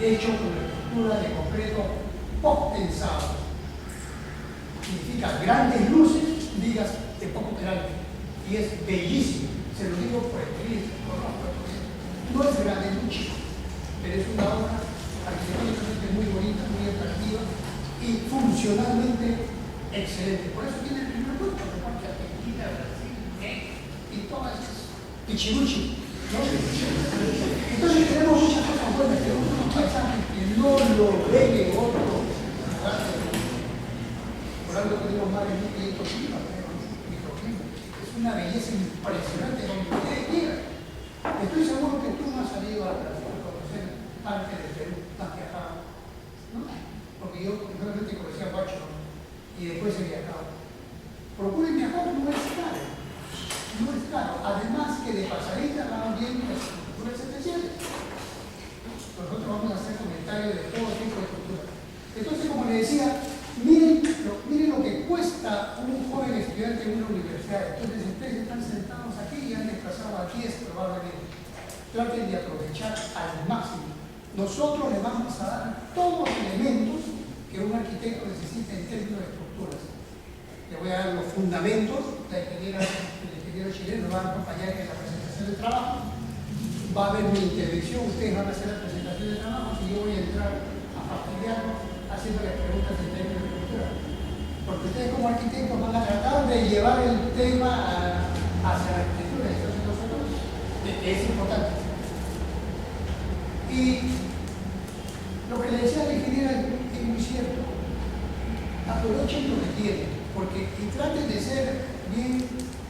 hecho con una estructura de concreto poco pensado. Significa grandes luces, vigas de poco peralta. Y es bellísimo, se lo digo por experiencia. No es grande, es muy chico, pero es una obra arquitectónicamente muy bonita, muy atractiva y funcionalmente excelente. Por eso tiene el primer puesto, porque Argentina, Brasil, y todas esas pichiruchi, ¿no? Entonces tenemos muchas cosas buenas, tenemos unos paisajes que no lo ven en otro lugar. Por algo tenemos más de 1500 climas, microclimas. Es una belleza impresionante donde ustedes quieran. Estoy seguro que tú no has salido a conocer parte del Perú, no has viajado, ¿no? Porque yo realmente conocí a Huacho, ¿no? Y después he viajado. Procuren viajar, no es caro. No es caro. Además que de pasadita van viendo las estructuras especiales. Nosotros vamos a hacer comentarios de todo tipo de estructuras. Entonces, como les decía, miren lo que cuesta un joven estudiante en una universidad. Entonces, ustedes están sentados aquí y han desplazado a 10 probablemente. Traten de aprovechar al máximo. Nosotros les vamos a dar todos los elementos que un arquitecto necesita en términos de estructuras. Le voy a dar los fundamentos. El ingeniero chileno nos va a acompañar en la presentación del trabajo. Va a haber mi intervención, ustedes van a hacer la presentación del trabajo y yo voy a entrar a fastidiarlos haciéndoles preguntas en términos de estructura. Porque ustedes como arquitectos van a tratar de llevar el tema hacia la arquitectura. Entonces nosotros, es importante. Y lo que le decía la ingeniera es muy cierto. Aprovechen lo que tienen, porque y traten de ser bien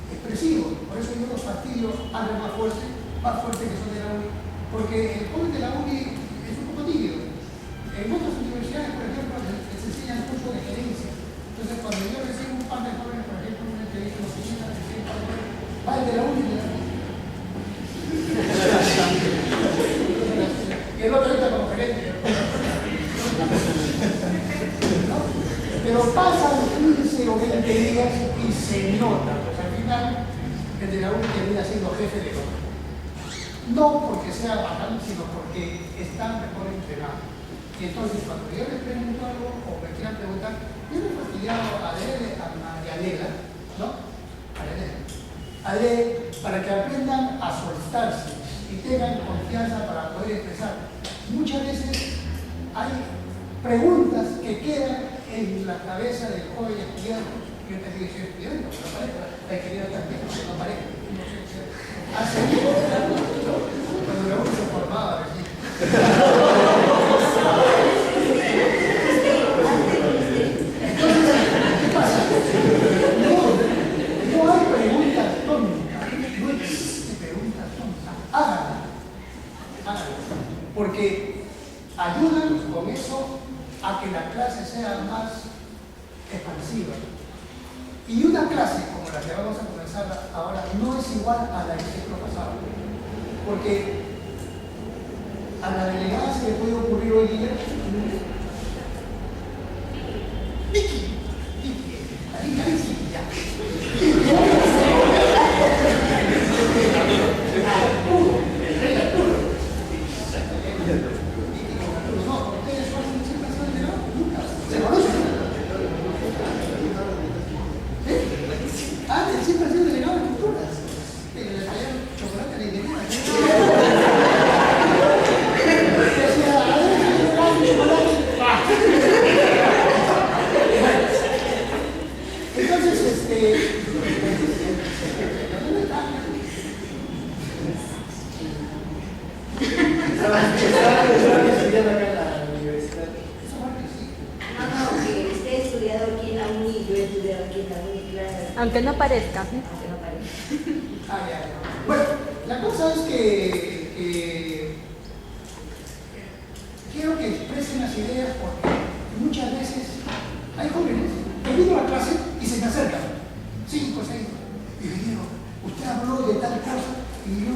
expresivos. Por eso yo los fastidios hablan más fuerte que son de la uni. Porque el joven de la uni es un poco tímido. En otras universidades, por ejemplo, les enseñan curso de gerencia. Entonces, cuando yo recibo un par de jóvenes, por ejemplo, una entrevista en la oficina, va el de la uni y de la uni. Y el otro está como gerente. ¿No? Pero pasan 15 o 20 días y se nota. Pues al final, el de la uni termina siendo jefe de otro. No porque sea bacán, sino porque están mejor entrenados. Y entonces, cuando yo les pregunto algo o me quieran preguntar, yo le he fastidiado a Marianela, ¿no? Para que aprendan a soltarse y tengan confianza para poder expresar. Muchas veces hay preguntas que quedan en la cabeza del joven estudiante. Yo te digo, soy estudiante, no parezca, la ingeniera también, no parezca. Hace cuando la uno se formaba recién. Entonces, ¿qué pasa? No hay preguntas tontas, no existe preguntas tontas. Háganlo. Porque ayudan con eso a que la clase sea más expansiva. Y una clase como la que vamos a comenzar ahora no es igual a la del ciclo pasado. Porque a la delegada se le puede ocurrir hoy día Vicky, ya. Aunque no parezca. Bueno, la cosa es que quiero que expresen las ideas porque muchas veces hay jóvenes que vienen a la clase y se me acercan, 5 o 6, y me digo, usted habló de tal cosa y yo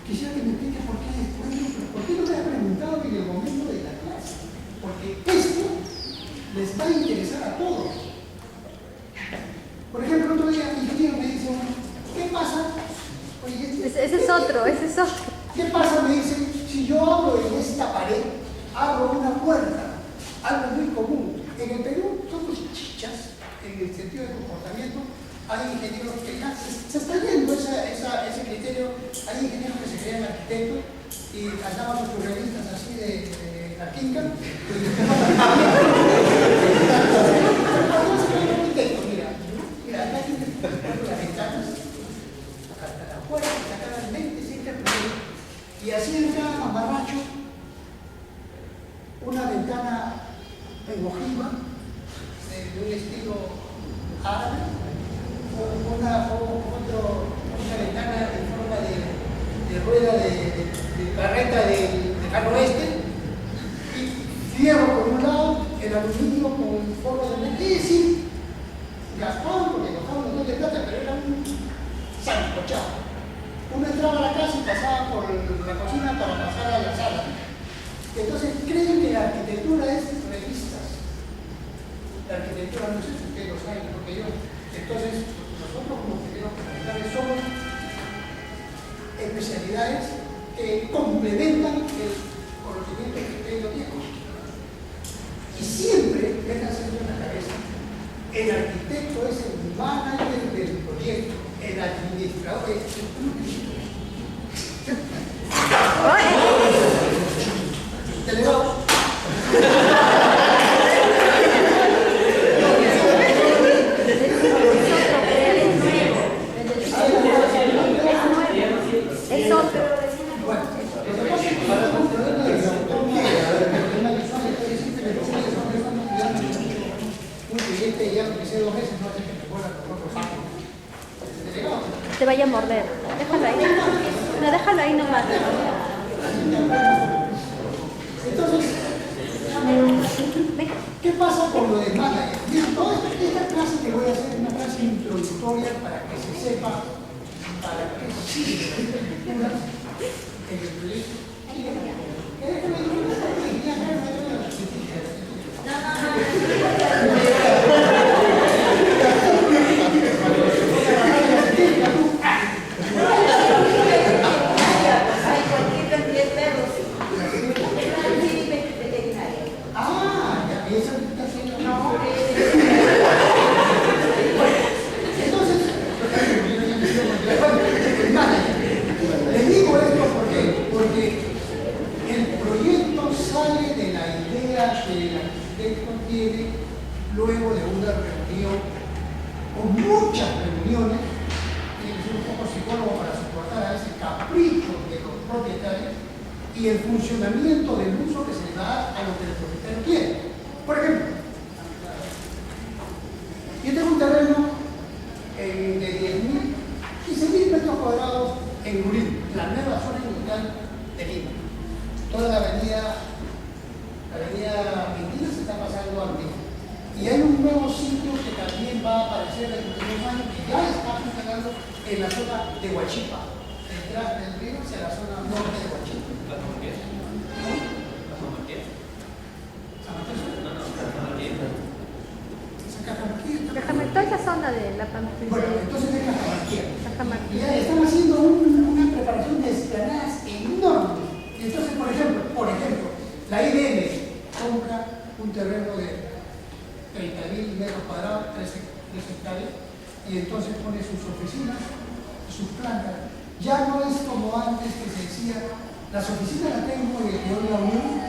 quisiera que me explique por qué después, ¿por qué no me ha preguntado en el momento de la clase? Porque esto les va a interesar a todos. Por ejemplo, el otro día mi ingeniero me dice, ¿qué pasa? Oye, ese es otro. ¿Qué pasa? Me dice, si yo hablo en esta pared abro una puerta, algo muy común. En el Perú somos chichas en el sentido de comportamiento. Hay ingenieros que ya se está yendo ese criterio. Hay ingenieros que se crean arquitectos y andaban los surrealistas así de la quinca. Mira, acá hay las ventanas, acá la puerta, acá las lentes, y así en cada mamarracho una ventana en ojiva de un estilo árabe, una ventana en forma de rueda de carreta de carro oeste, y fierro por un lado, el aluminio con forma de lente, es decir, gastado porque costaba un montón de plata, pero era un sancochado. Uno entraba a la casa y pasaba por la cocina para pasar a la sala. Entonces creen que la arquitectura es revistas. La arquitectura no sé si ustedes lo saben, porque yo. Entonces, nosotros como ingenieros profesionales somos especialidades que complementan el conocimiento que ustedes no tienen. Y siempre, métanse en la cabeza, el arquitecto es el manager del proyecto, el administrador es delegado. Es otro. Bueno, lo que pasa es que para un problema de una persona que dice que un cliente ya empecé 2 meses, no hace que me vuelva con otro saco. Delegado. Te vaya a morder. Déjalo ahí. No, déjalo ahí nomás. Entonces, ¿qué pasa con lo de manager? Bien, toda esta clase que voy a hacer es una clase introductoria para que se sepa para qué sirve la arquitectura en el proyecto. Les digo esto porque el proyecto sale de la idea que el arquitecto tiene luego de una reunión o muchas reuniones. Tiene que ser un poco psicólogo para soportar a ese capricho de los propietarios y el funcionamiento del uso que se le da a lo que el propietario quiere. Por ejemplo, yo tengo un terreno de 15.000 metros cuadrados en Lurín, la nueva zona industrial de Lima. Toda la avenida Quintana se está pasando a Lurín. Y hay un nuevo sitio que también va a aparecer en los próximos años, que ya está funcionando en la zona de Huachipa, detrás del río hacia la zona norte de Huachipa. ¿La Tomaquera? ¿No? ¿La Tomaquera? ¿San Mateo? No, la Tomaquera. Déjame toda esa zona de la Pamplona. Bueno, entonces es Cajamarquía. Cajamarquía. Y ya están haciendo una preparación de esplanadas enorme. Entonces, por ejemplo, la IBM compra un terreno de 30.000 metros cuadrados, 3 hectáreas, y entonces pone sus oficinas, sus plantas. Ya no es como antes que se decía, las oficinas las tengo en el Peón de la Unión,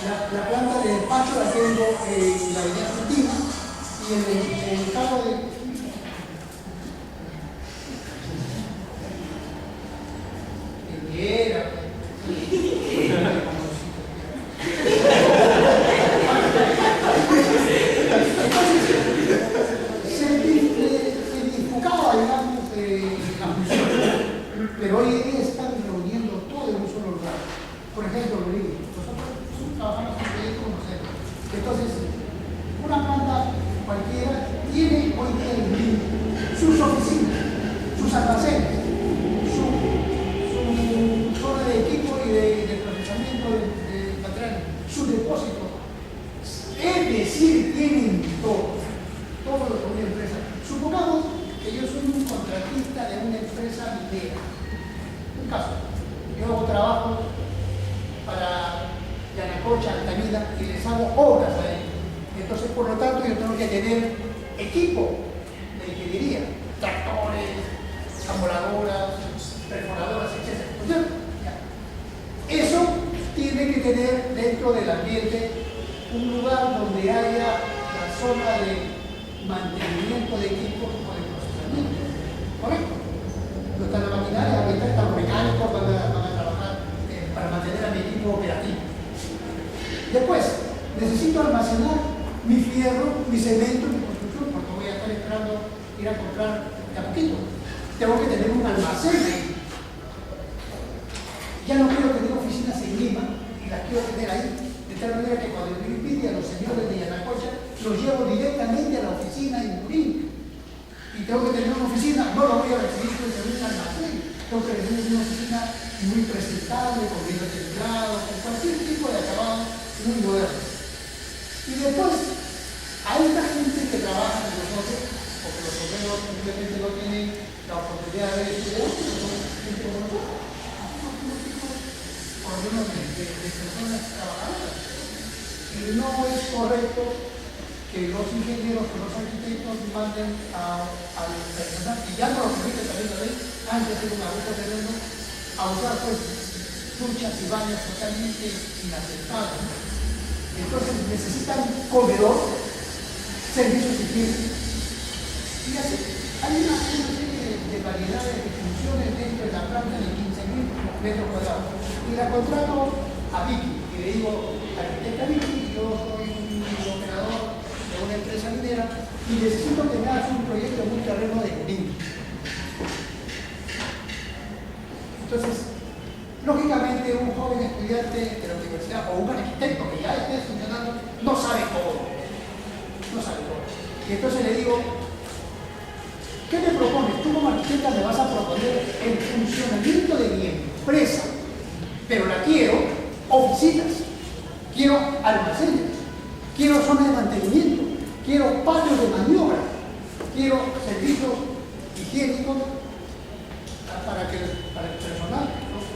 la planta de despacho la tengo en la Avenida Argentina, y en el cargo de... Se enfocaba, digamos, la función, pero hoy en día están reuniendo todo en un solo lugar. Por ejemplo, nosotros trabajamos en proyectos como nosotros. Entonces, una planta cualquiera tiene hoy día sus oficinas, sus almacenes, su zona de equipo y de procesamiento de materiales, su depósito. Es decir, tienen todo lo que una empresa. Supongamos que yo soy un contratista de una empresa minera. Un caso, yo hago trabajo para Yanacocha Rocha, Altamira, y les hago obras a ellos. Entonces, por lo tanto, yo tengo que tener equipo de ingeniería, tractores, amoladoras, perforadoras, etc. Eso tiene que tener dentro del ambiente un lugar donde haya la zona de mantenimiento de equipos o de procesamiento. ¿Correcto? No está la maquinaria, ahorita están los mecánicos, van a trabajar para mantener a mi equipo operativo. Después, necesito almacenar mi fierro, mi cemento, mi construcción, porque voy a estar esperando ir a comprar de a poquito. Tengo que tener un almacén ahí. Ya no quiero tener oficinas en Lima y las quiero tener ahí, de tal manera que cuando yo pide a los señores de Yanacocha, los llevo directamente a la oficina en Turín. Y tengo que tener una oficina, no lo voy a recibir en un almacén, tengo que tener una oficina muy presentable, con vidrios templados, con cualquier tipo de acabado muy moderno. Y después, hay una gente que trabaja con nosotros, porque los obreros simplemente no tienen la oportunidad de estudiar, pero son gente como nosotros. Por lo menos de personas trabajadoras. Y no es correcto que los ingenieros, que los arquitectos manden al personal, y ya no lo permite también la ley, antes de un abuso tremendo, a usar pues duchas y baños totalmente inaceptables. Entonces necesitan comedor, servicios higiénicos, y así hay una serie de variedades de funciones dentro de la planta de 15.000 metros cuadrados. Y la contrato a Vicky, y le digo, arquitecta Vicky, yo soy un operador de una empresa minera y necesito que me hagas un proyecto en un terreno de Junín. Entonces, lógicamente un joven estudiante de la universidad o un arquitecto que ya esté funcionando no sabe todo. No sabe todo. Y entonces le digo, ¿qué me propones? Tú como arquitecta me vas a proponer el funcionamiento de mi empresa, pero la quiero oficinas, quiero almacenes, quiero zona de mantenimiento, quiero patios de maniobra, quiero servicios higiénicos para que el personal,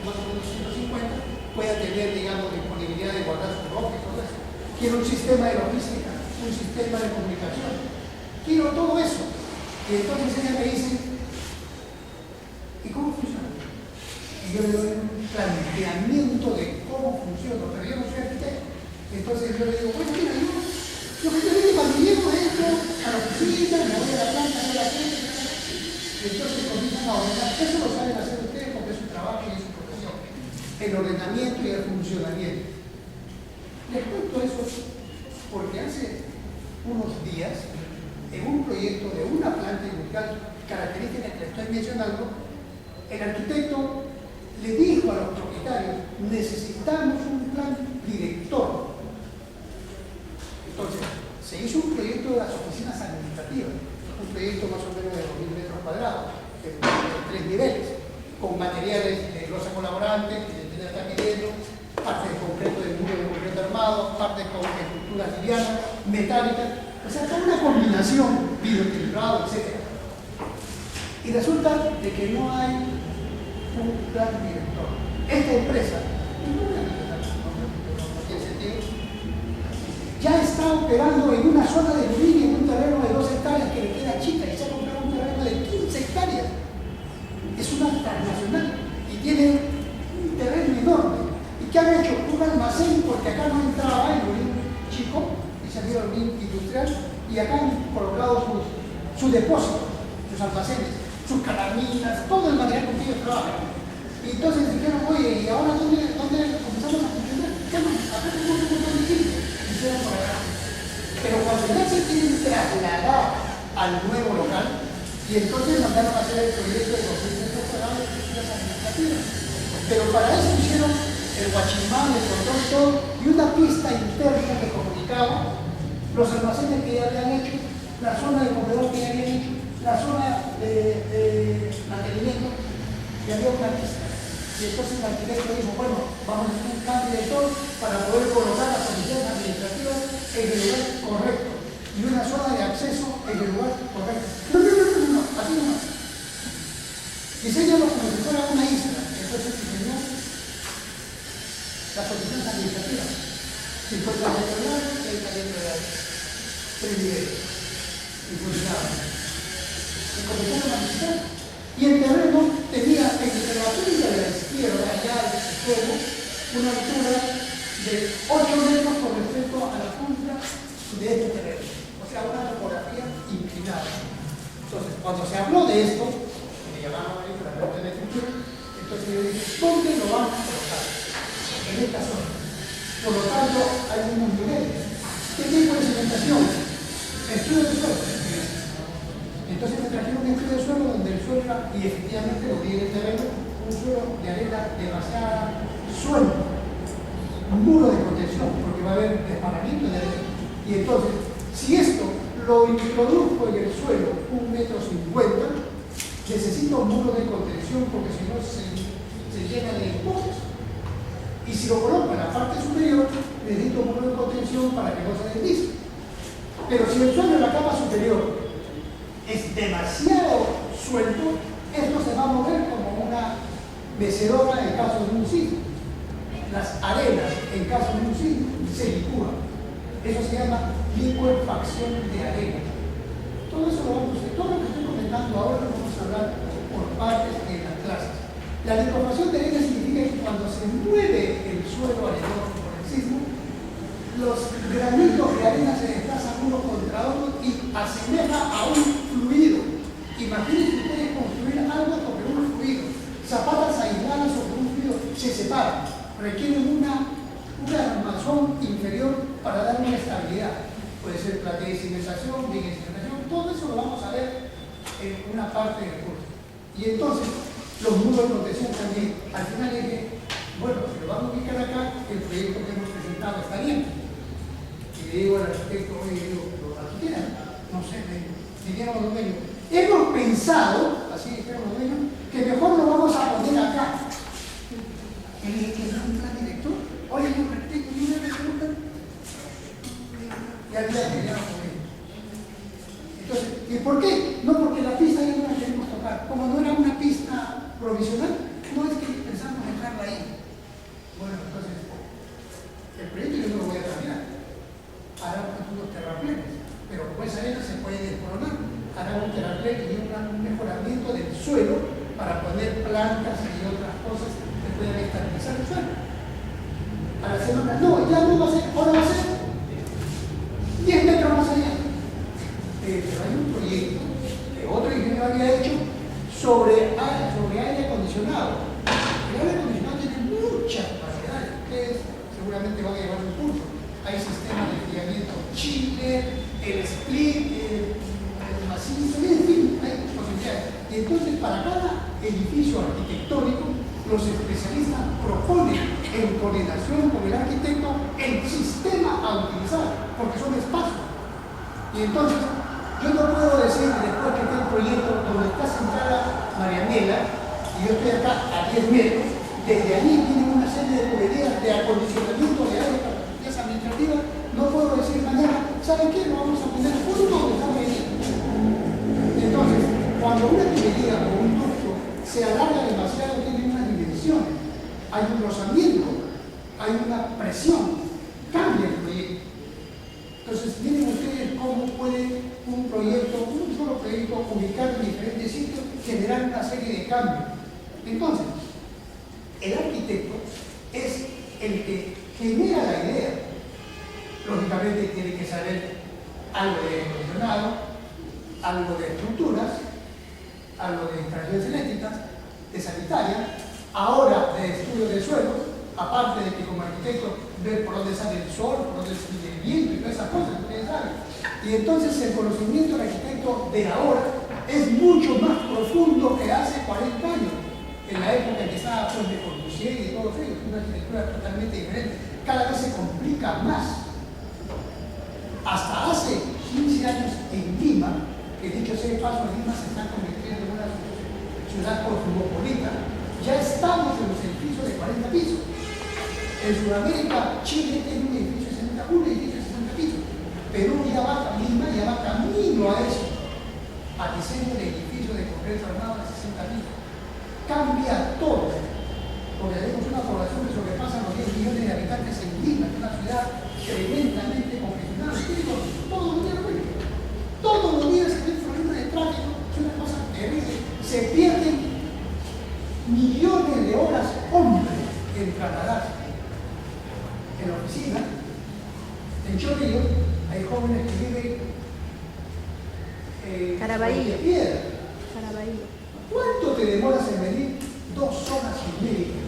más o menos 150, pueda tener, digamos, disponibilidad de guardar su ropa y todo eso. Quiero un sistema de logística, un sistema de comunicación, quiero todo eso. Y entonces ella me dice, ¿y cómo funciona? Y yo le doy un planteamiento de cómo funciona, pero yo no soy arquitecto. Entonces yo le digo, bueno, mira, yo lo que te digo cuando llego esto a la oficina, me voy a la planta, me la gente, y entonces comienzan a ordenar. Eso lo saben hacer ustedes porque es su trabajo y es su profesión. El ordenamiento y el funcionamiento. Les cuento eso porque hace unos días, en un proyecto de una planta industrial característica que le estoy mencionando, el arquitecto le dijo a los propietarios, necesitamos un plan director. Entonces, se hizo un proyecto de las oficinas administrativas, un proyecto más o menos de 2.000 metros cuadrados, de 3 niveles, con materiales de losa colaborante, que se está pidiendo, parte de concreto del muro de concreto armado, parte con estructuras livianas, metálicas, o sea, toda una combinación, vidrio-templado, etc. Y resulta de que no hay un plan director. Esta empresa, no tiene sentido, ya está operando en una zona de Bolivia, en un terreno de 2 hectáreas que le queda chica, y se ha comprado un terreno de 15 hectáreas. Es una transnacional y tiene un terreno enorme. ¿Y qué han hecho? Un almacén, porque acá no entraba el Bolivia chico, y se dio el industrial, y acá han colocado sus depósitos, sus almacenes, sus calaminas, todo el material con que ellos trabajan. Y entonces dijeron, oye, ¿y ahora dónde comenzamos a funcionar? Bueno, acá tenemos un montón de equipo. Hicieron por acá. Pero cuando ya se quieren trasladar al nuevo local, y entonces mandaron a hacer el proyecto de 2.000 metros cuadrados de oficinas administrativas. Pero para eso hicieron el guachimán, el control, todo, y una pista interna que comunicaba los almacenes que ya habían hecho, la zona de comedor que ya habían hecho, la zona de mantenimiento, y había una pista. Y entonces el arquitecto dijo, bueno, vamos a hacer un cambio de todo para poder colocar las oficinas administrativas en el lugar correcto y una zona de acceso en el lugar correcto. No, así nomás. Diseñalo como si fuera una isla. Entonces diseñó las oficinas administrativas. 50 metros de área, 30 metros de área. 3 niveles. Y funcionaba. Y comenzaron a visitar. Y el terreno tenía entre la punta de la izquierda, allá al suelo, una altura de 8 metros con respecto a la punta de este terreno. O sea, una topografía inclinada. Entonces, cuando se habló de esto, me llamaron ahí para la de estructura, entonces yo dije, ¿dónde lo van a colocar? En esta zona. Por lo tanto, hay unos niveles. ¿Qué tipo de cimentación? Estudio de suelo. Entonces me trajeron un estudio de suelo donde el suelo era, y efectivamente lo vi en el terreno, un suelo de arena demasiada suelta, un muro de contención, porque va a haber desparamiento de arena. Y entonces, si esto lo introduzco en el suelo 1,50 m, necesito un muro de contención porque si no se llena de esponjas. Y si lo coloco en la parte superior, necesito un muro de contención para que no se deslice. Pero si el suelo en la capa superior es demasiado suelto, esto se va a mover como una mecedora en caso de un sismo. Las arenas en caso de un sismo se licúan. Eso se llama licuefacción de arena. Todo eso lo vamos a hacer. Todo lo que estoy comentando ahora lo vamos a hablar por partes en las clases. La licuefacción de arena significa que cuando se mueve el suelo arenoso por el sismo, los granitos de arena se desplazan uno contra otro y asemeja a un fluido. Imagínense ustedes construir algo sobre un fluido. Zapatas aisladas sobre un fluido se separan. Requieren un armazón inferior para dar una estabilidad. Puede ser platea de cimentación, viga de cimentación, todo eso lo vamos a ver en una parte del curso. Y entonces, los muros de protección también. Al final dije, bueno, si lo vamos a ubicar acá, el proyecto que hemos presentado está bien. Y le digo al arquitecto, oye, ¿lo alquilan? No sé, dijeron los dueños. Hemos pensado, así dijeron los dueños, que mejor lo vamos a poner acá. Y le dije, ¿qué es un plan director? Oye, un arquitecto, ¿y una pregunta? Y al día que ya con ellos. Entonces, ¿y por qué? No, porque la pista ya no la queremos tocar. Como no era una pista provisional, no es que pensamos dejarla ahí. Bueno, entonces, el proyecto yo no lo voy a cambiar. Hará unos terraplenes, pero como esa arena se puede desmoronar. Hará un terraplén y un mejoramiento del suelo para poner plantas y otras cosas que puedan estabilizar el suelo. A la semana, no, ya no va a ser, ahora va a ser 10 metros más allá. Pero hay un proyecto que otro ingeniero había hecho sobre aire acondicionado. El aire acondicionado tiene muchas variedades. Ustedes seguramente van a llevar un curso. Hay sistemas de enfriamiento chiller, el split, el macizo, en fin, hay posibilidades. Y entonces, para cada edificio arquitectónico, los especialistas proponen en coordinación con el arquitecto el sistema a utilizar, porque son espacios. Y entonces, yo no puedo decir después que está el proyecto donde está sentada Marianela, y yo estoy acá a 10 metros, desde allí tienen una serie de tuberías de acondicionamiento de aire para actividades administrativas. No puedo decir mañana, ¿saben qué? Lo vamos a poner justo donde está medido. Entonces, cuando una tubería o un ducto se alarga demasiado, tiene unas dimensiones, hay un rozamiento, hay una presión, cambia el proyecto. Entonces, miren ustedes cómo puede un proyecto, un solo proyecto, ubicado en diferentes sitios, generar una serie de cambios. Entonces, el arquitecto es el que genera la idea. Lógicamente tiene que saber algo de aire acondicionado, algo de estructuras, algo de instalaciones eléctricas, de sanitaria, ahora de estudio de suelo, aparte de que como arquitecto ver por dónde sale el sol, por dónde sale el viento y todas esas cosas, ustedes saben. Y entonces el conocimiento del arquitecto de ahora es mucho más profundo que hace 40 años, en la época en que estaba pues, de Corbusier y de todos ellos, una arquitectura totalmente diferente. Cada vez se complica más. Hasta hace 15 años en Lima, que dicho sea de paso, Lima se está convirtiendo en una ciudad cosmopolita, ya estamos en los edificios de 40 pisos. En Sudamérica, Chile tiene un edificio de 60, un edificio de 60 pisos. Perú ya va camino a eso, a diseño de edificios de concreto armado de 60 pisos. Cambia todo, porque tenemos una población que sobrepasa los 10 millones de habitantes en Lima, que es una ciudad tremendamente congestionados. Todos los días, todos los días se ven problemas de tráfico, es una cosa terrible. Se pierden millones de horas hombres en trasladarse. En la oficina, en Chorrillos, hay jóvenes que viven Caraballo. de piedra. Caraballo. ¿Cuánto te demoras en venir? 2 horas y media.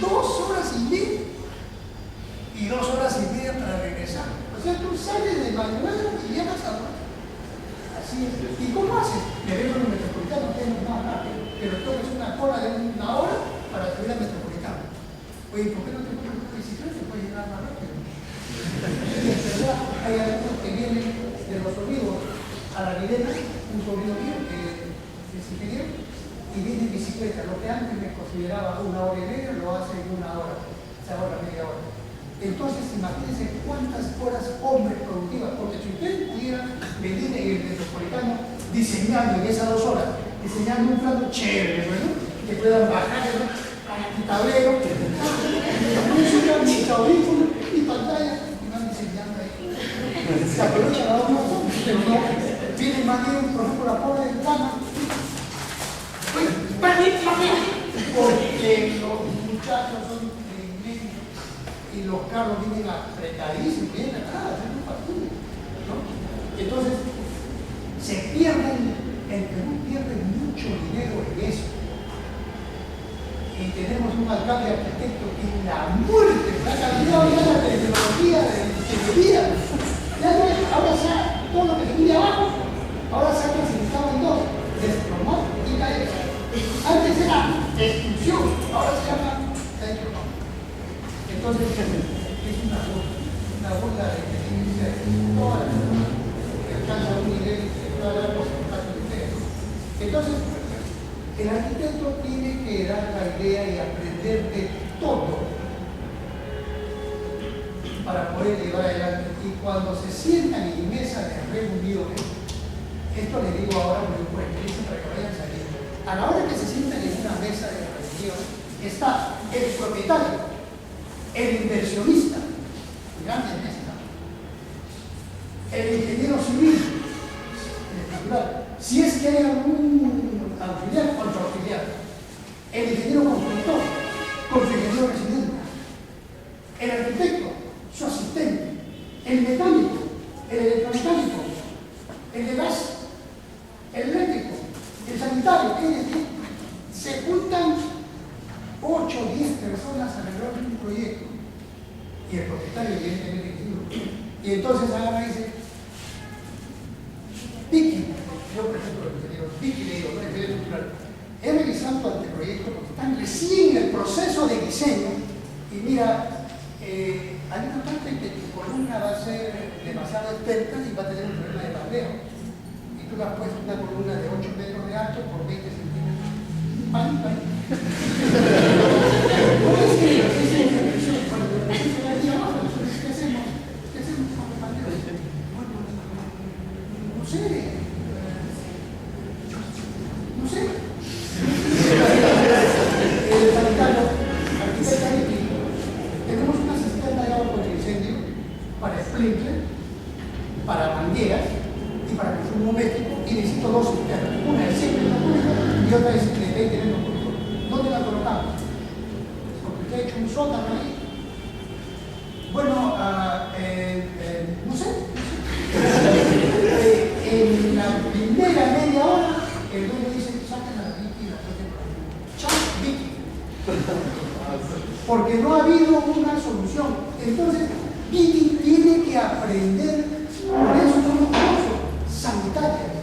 2 horas y media. Y 2 horas y media para regresar. O sea, tú sales de madrugada y llegas a la... Así es. ¿Y cómo haces? Me veo en el metropolitano, que es más rápido, pero tú es una cola de 1 hora para subir al metropolitano. Oye, ¿por qué no te pones una bicicleta? Puedes llegar más rápido. Y es verdad, hay algunos que vienen de los olivos a la Videna, un sobrino mío que es ingeniero, y viene en bicicleta. Lo que antes me consideraba 1 hora y media, lo hace en 1 hora, se ahorra media hora. Entonces, imagínense cuántas horas hombres productivas, porque si ustedes pudieran venir en el metropolitano diseñando en esas 2 horas, diseñando un plano chévere, ¿no? Que puedan bajar el tablero, música, mis audífonos y pantalla, y van diseñando ahí. Se aprovechan a 2 montón, pero no, vienen más bien, por ejemplo, la pobre ventana. Porque los muchachos son tremendos y los carros vienen apretadísimos, vienen atrás, es muy fácil, ¿no? Entonces, se pierden, el Perú pierde mucho dinero en eso. Y tenemos un alcalde arquitecto que es la muerte, ha cambiado ya la tecnología de ingeniería. Ya no es, ahora ya todo lo que se viene abajo, ahora se ha clasificado en 2, desplomar y caer. Antes era destrucción, ahora se llama caer. Entonces, es una burla de inteligencia de todas las personas que alcanza un nivel de toda la porcentaje de ustedes. Entonces, el arquitecto tiene que dar la idea y aprender de todo para poder llevar adelante. Y cuando se sientan en mesa de reuniones, esto les digo ahora por experiencia para que vayan saliendo. A la hora que se sientan en una mesa de reunión, está el propietario, el inversionista, grandes mesas, el ingeniero civil, el estructural, si es que hay algún auxiliar o auxiliar, el ingeniero constructor, con su ingeniero residente, el arquitecto, su asistente, el mecánico, el electromecánico, el de gas, el eléctrico, el sanitario, es decir, se juntan 8 o 10 personas alrededor de un proyecto y el propietario evidentemente es. Y entonces agarra y dice, Vicky, yo por ejemplo, Vicky le digo, he revisado tu anteproyecto porque están recién en el proceso de diseño y mira, hay una parte en que tu columna va a ser demasiado experta y va a tener un problema de bandeo. Y tú le has puesto una columna de 8 metros de alto por 20 centímetros. ¡Pam, pam! ¿Cómo es que es una impresión? Cuando lo hacemos aquí abajo, ¿qué hacemos? ¿Qué hacemos con el bandeo? Bueno, no sé. No sé. El sanitario, arquitecta Vicky, tenemos una cisterna de agua contra incendio para sprinkler, para mangueras y para consumo doméstico, y necesito 2 cisternas. Una es 100 metros cúbicos y otra es de 20 metros cúbicos. ¿Dónde la colocamos? Porque usted ha hecho un sótano ahí. Bueno, no sé. En la primera media hora, el dueño dice, saquen a Vicky y la suelten por ahí. ¡Chao, Vicky! Porque no ha habido una solución. Entonces, Vicky tiene que aprender, por eso somos cursos sanitarias,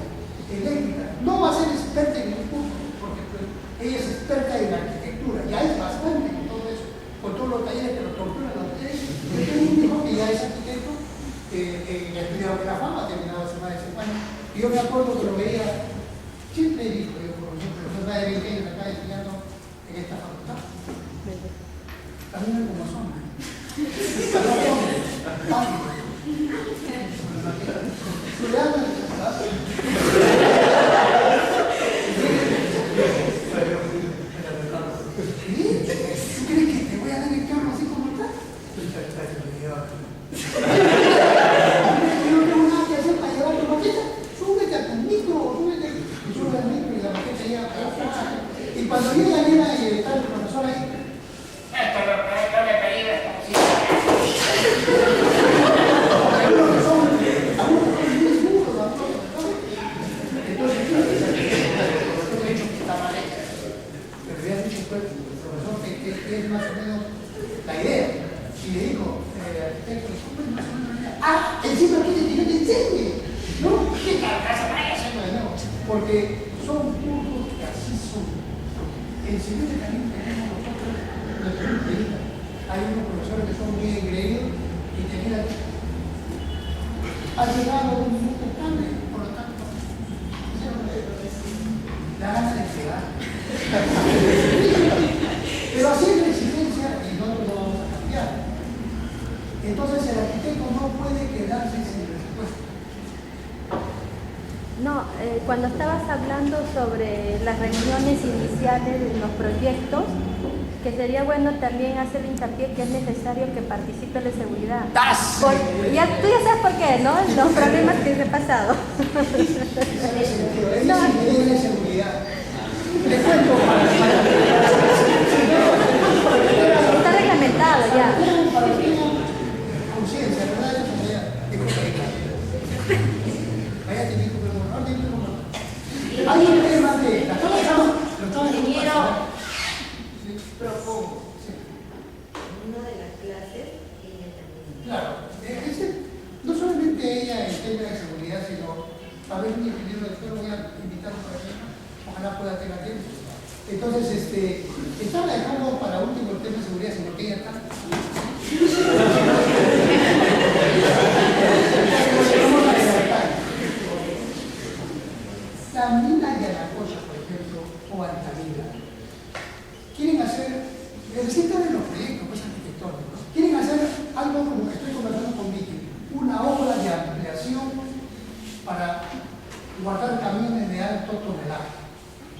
eléctricas. No va a ser experta en ningún curso, porque pues, ella es experta en arquitectura. Ya es bastante con todo eso, con todos los talleres que nos torturan a ustedes. Yo tengo un hijo que ya es arquitecto, que ha estudiado en la fama, ha terminado hace más de 5 años. Y yo me acuerdo que lo veía, siempre dijo, yo por ejemplo, yo más de 20 años acá estudiando en esta facultad. Caminan como son. ¿Tú crees que te voy a dar el carro así como está? no tengo nada que hacer para llevar tu maqueta, súbete a tu micro, súbete, y sube al micro y la maqueta llega para atrás. Y cuando llega la nena y está el profesor ahí, esto es lo que me pedí de esta algunos son 10 minutos, entonces, he dicho que está mal hecha, pero le había dicho al profesor que es más o menos la idea. Y le dijo, arquitecto, ¿cómo es más o menos la idea? Ah, encima quiere que yo te enseñe, ¿no? ¿Qué tal casa vaya haciendo de nuevo? Porque son cursos que así son. En Sevilla también tenemos nosotros nuestra entrevista. Hay unos profesores que son muy engreídos y te miran. Ha llegado un minuto tarde, por lo tanto, da ganas de pegar. Pero así es la exigencia y nosotros lo vamos a cambiar. Entonces el arquitecto no puede quedarse sin respuesta. No, cuando estabas hablando sobre las reuniones iniciales de los proyectos, que sería bueno también hacer hincapié que es necesario que participe la seguridad. Tú ya sabes por qué, ¿no? Los problemas que se han pasado. No, es seguridad. Le cuento Está reglamentado ya. para que tengan conciencia, ¿verdad? Vaya te digo, perdón, hay un tema de la ingeniero, propongo sí. una de las clases ella también. Claro, no solamente ella en tema de seguridad, sino a ver un ingeniero después voy a invitarlo para que ojalá pueda tener tiempo. Entonces, estaba dejando para último el tema de seguridad, sino que ella está. Tamina y Anacocha, por ejemplo, o Altamira, quieren hacer, necesitan en los proyectos pues, arquitectónicos, ¿no? Quieren hacer algo como que estoy conversando con Vicky, una obra de ampliación para guardar camiones de alto tonelaje,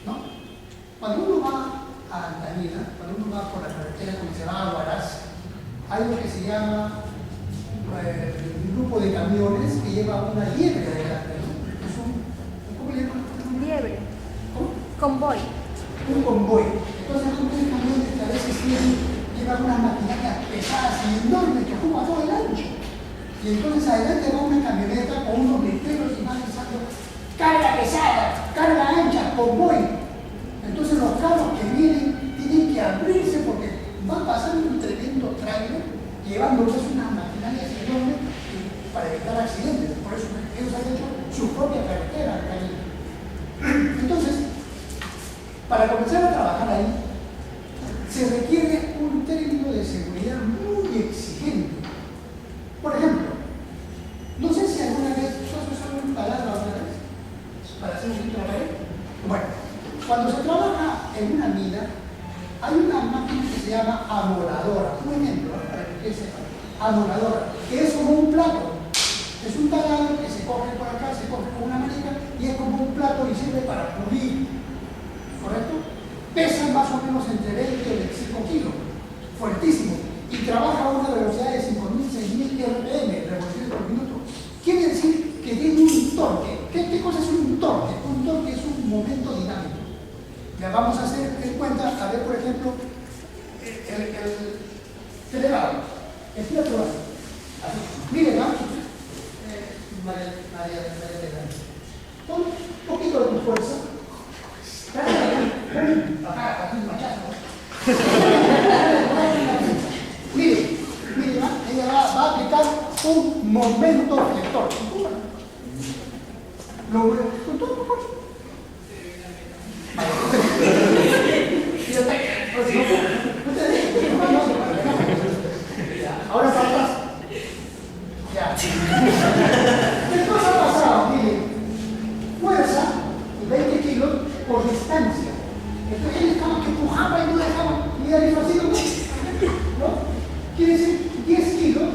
¿no? Cuando uno va a Altamira, cuando uno va por la carretera como se va a Huaraz, hay lo que se llama un grupo de camiones que lleva una liebre adelante, ¿no? Es ¿cómo le llaman? Liebre. ¿Cómo? Convoy. Un convoy. Entonces, un camiones que a veces llevan unas maquinarias pesadas y enormes que ocupan todo el ancho. Y entonces adelante va una camioneta con unos letreros y van pensando, carga pesada, carga ancha, convoy. Entonces los carros que vienen tienen que abrirse porque va pasando un tremendo trailer llevando pues, unas maquinarias enormes para evitar accidentes. Por eso ellos han hecho su propia carretera al camino. Entonces, para comenzar a trabajar ahí, se requiere un término de seguridad muy exigente. Por ejemplo, no sé si alguna vez, ¿tú has usado una palabra otra vez? Para hacer un grito a la pared. Bueno, cuando se trabaja en una mina, hay una máquina que se llama amoladora. Un ejemplo, ¿no? Para que ustedes sepan. Amoladora, que es como un plato. Es un taladro que se coge por acá, se coge con una manija y es como un plato y sirve para pulir. ¿Correcto? Pesa más o menos entre 20 y 25 kilos. Fuertísimo. Y trabaja a una velocidad de 5.000, 6.000 RPM, revoluciones por minuto. Quiere decir que tiene un torque. ¿Qué cosa es un torque? Un torque es un momento dinámico. Ya vamos a hacer en cuenta, a ver, por ejemplo, el elevado. Estira tu brazo. Miren, ¿no? María Elena. Pon un poquito de tu fuerza. Acá, aquí un machazo. Mire, ella va a aplicar un momento flector. Con todo tu fuerza. Ahora para atrás. Ya. ¿Qué cosa ha pasado? Mire, fuerza y 20 kilos por distancia. Entonces él estaba que empujaba y no dejaba. Y era así, ¿no? Quiere decir 10 kilos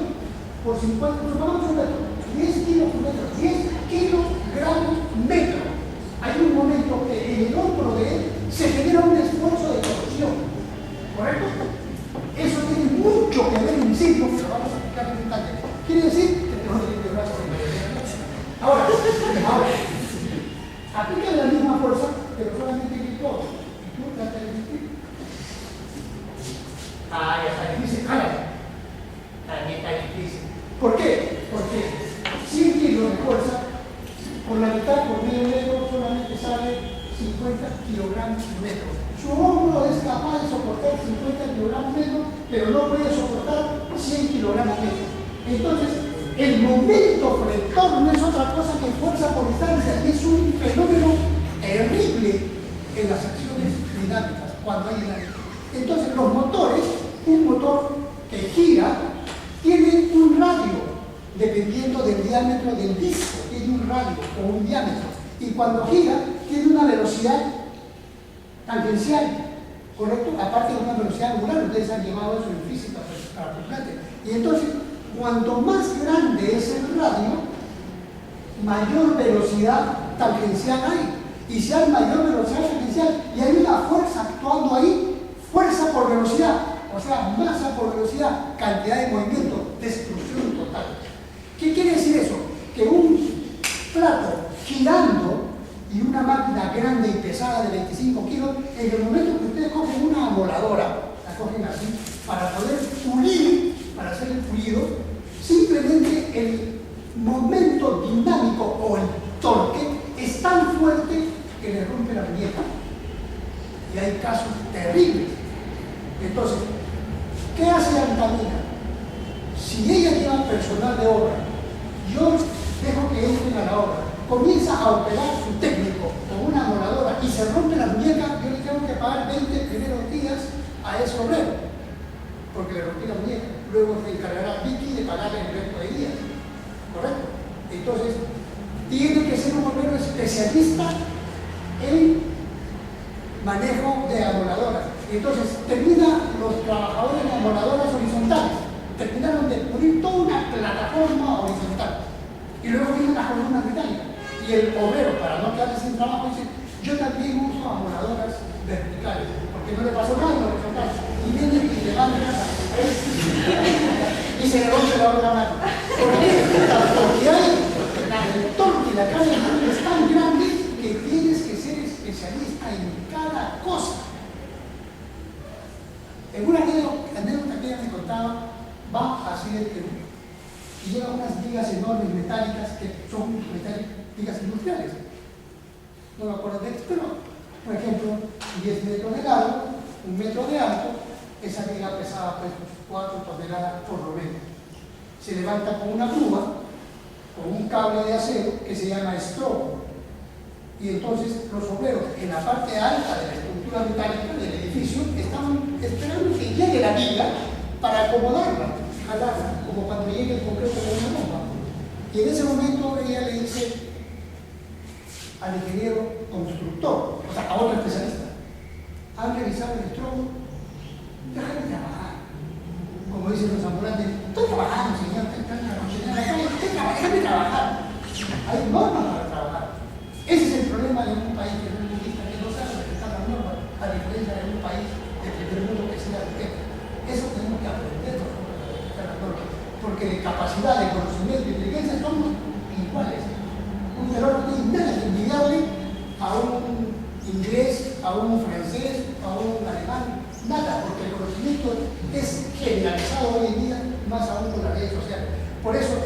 por 50, vamos a un metro. 10 kilos por metro. 10 kilogramos metro. Hay un momento que en el hombro de él se genera un esfuerzo de torsión. ¿Correcto? Eso tiene mucho que ver en sí, porque lo vamos a explicar en detalle. Quiere decir que tenemos que equilibrar sobre ahora, aplica la misma fuerza, pero solamente que todo. Y tú trata de decir. Ah, ya está difícil. También está difícil. ¿Por qué? Porque 100 kilos de fuerza, por la mitad, por medio metro, solamente sale 50 kilogramos metro. Su hombro es capaz de soportar 50 kilogramos metro, pero no puede soportar 100 kilogramos metro. Entonces, el momento flector no es otra cosa que fuerza por distancia, y es un fenómeno terrible en las acciones dinámicas, cuando hay dinámica. Entonces, los motores, un motor que gira, tiene un radio, dependiendo del diámetro del disco, tiene un radio o un diámetro, y cuando gira, tiene una velocidad tangencial, ¿correcto? Aparte de una velocidad angular, ustedes han llevado eso en física para principiantes. Y entonces, cuanto más grande es el radio, mayor velocidad tangencial hay. Y si hay mayor velocidad tangencial y hay una fuerza actuando ahí, fuerza por velocidad, o sea, masa por velocidad, cantidad de movimiento, destrucción total. ¿Qué quiere decir eso? Que un plato girando y una máquina grande y pesada de 25 kilos, en el momento que ustedes cogen una amoladora, la cogen así, para poder pulir, para hacer el pulido, simplemente el momento dinámico o el torque es tan fuerte que le rompe la muñeca. Y hay casos terribles. Entonces, ¿qué hace Antamina? Si ella lleva personal de obra, yo dejo que entren a la obra, comienza a operar su técnico con una amoladora y se rompe la muñeca, yo le tengo que pagar 20 primeros días a ese obrero, porque le rompí la muñeca. Luego se encargará Vicky de pagarle el resto de días. ¿Correcto? Entonces, tiene que ser un obrero especialista en manejo de amoladoras. Y entonces, terminan los trabajadores de amoladoras horizontales. Terminaron de pulir toda una plataforma horizontal. Y luego viene una columna metálica. Y el obrero, para no quedarse sin trabajo, dice: yo también uso amoladoras verticales, porque no le pasó nada en horizontal. Y viene y levanta y se le rompe la otra mano. ¿Por qué? Porque el torque y la carga es tan grande que tienes que ser especialista en cada cosa. En una anécdota que ella me contaba, va así del Perú y lleva unas vigas enormes metálicas que son vigas industriales. No me acuerdo de esto, pero por ejemplo, 10 metros de largo, 1 metro de alto, esa viga pesaba pues 4 toneladas por lo menos. Se levanta con una grúa, con un cable de acero que se llama estrobo. Y entonces los obreros en la parte alta de la estructura metálica del edificio estaban esperando que llegue la viga para acomodarla, jalarla, como cuando llegue el concreto con una bomba. Y en ese momento ella le dice al ingeniero constructor, o sea, a otro especialista: ¿han revisado el estrobo? Déjame trabajar. Como dicen los ambulantes: estoy trabajando, señor, déjame trabajar. Hay normas para trabajar. Ese es el problema de un país que no es budista, que no sabe respetar las normas, a diferencia de un país de primer mundo que sí las respeta. Eso tenemos que aprender nosotros a respetar las normas, porque de capacidad, de conocimiento y inteligencia somos iguales. Un peruano no tiene nada que envidiarle a un inglés, a un francés, a un alemán, nada, porque el conocimiento es generalizado hoy en día, más aún con las redes sociales. Por eso,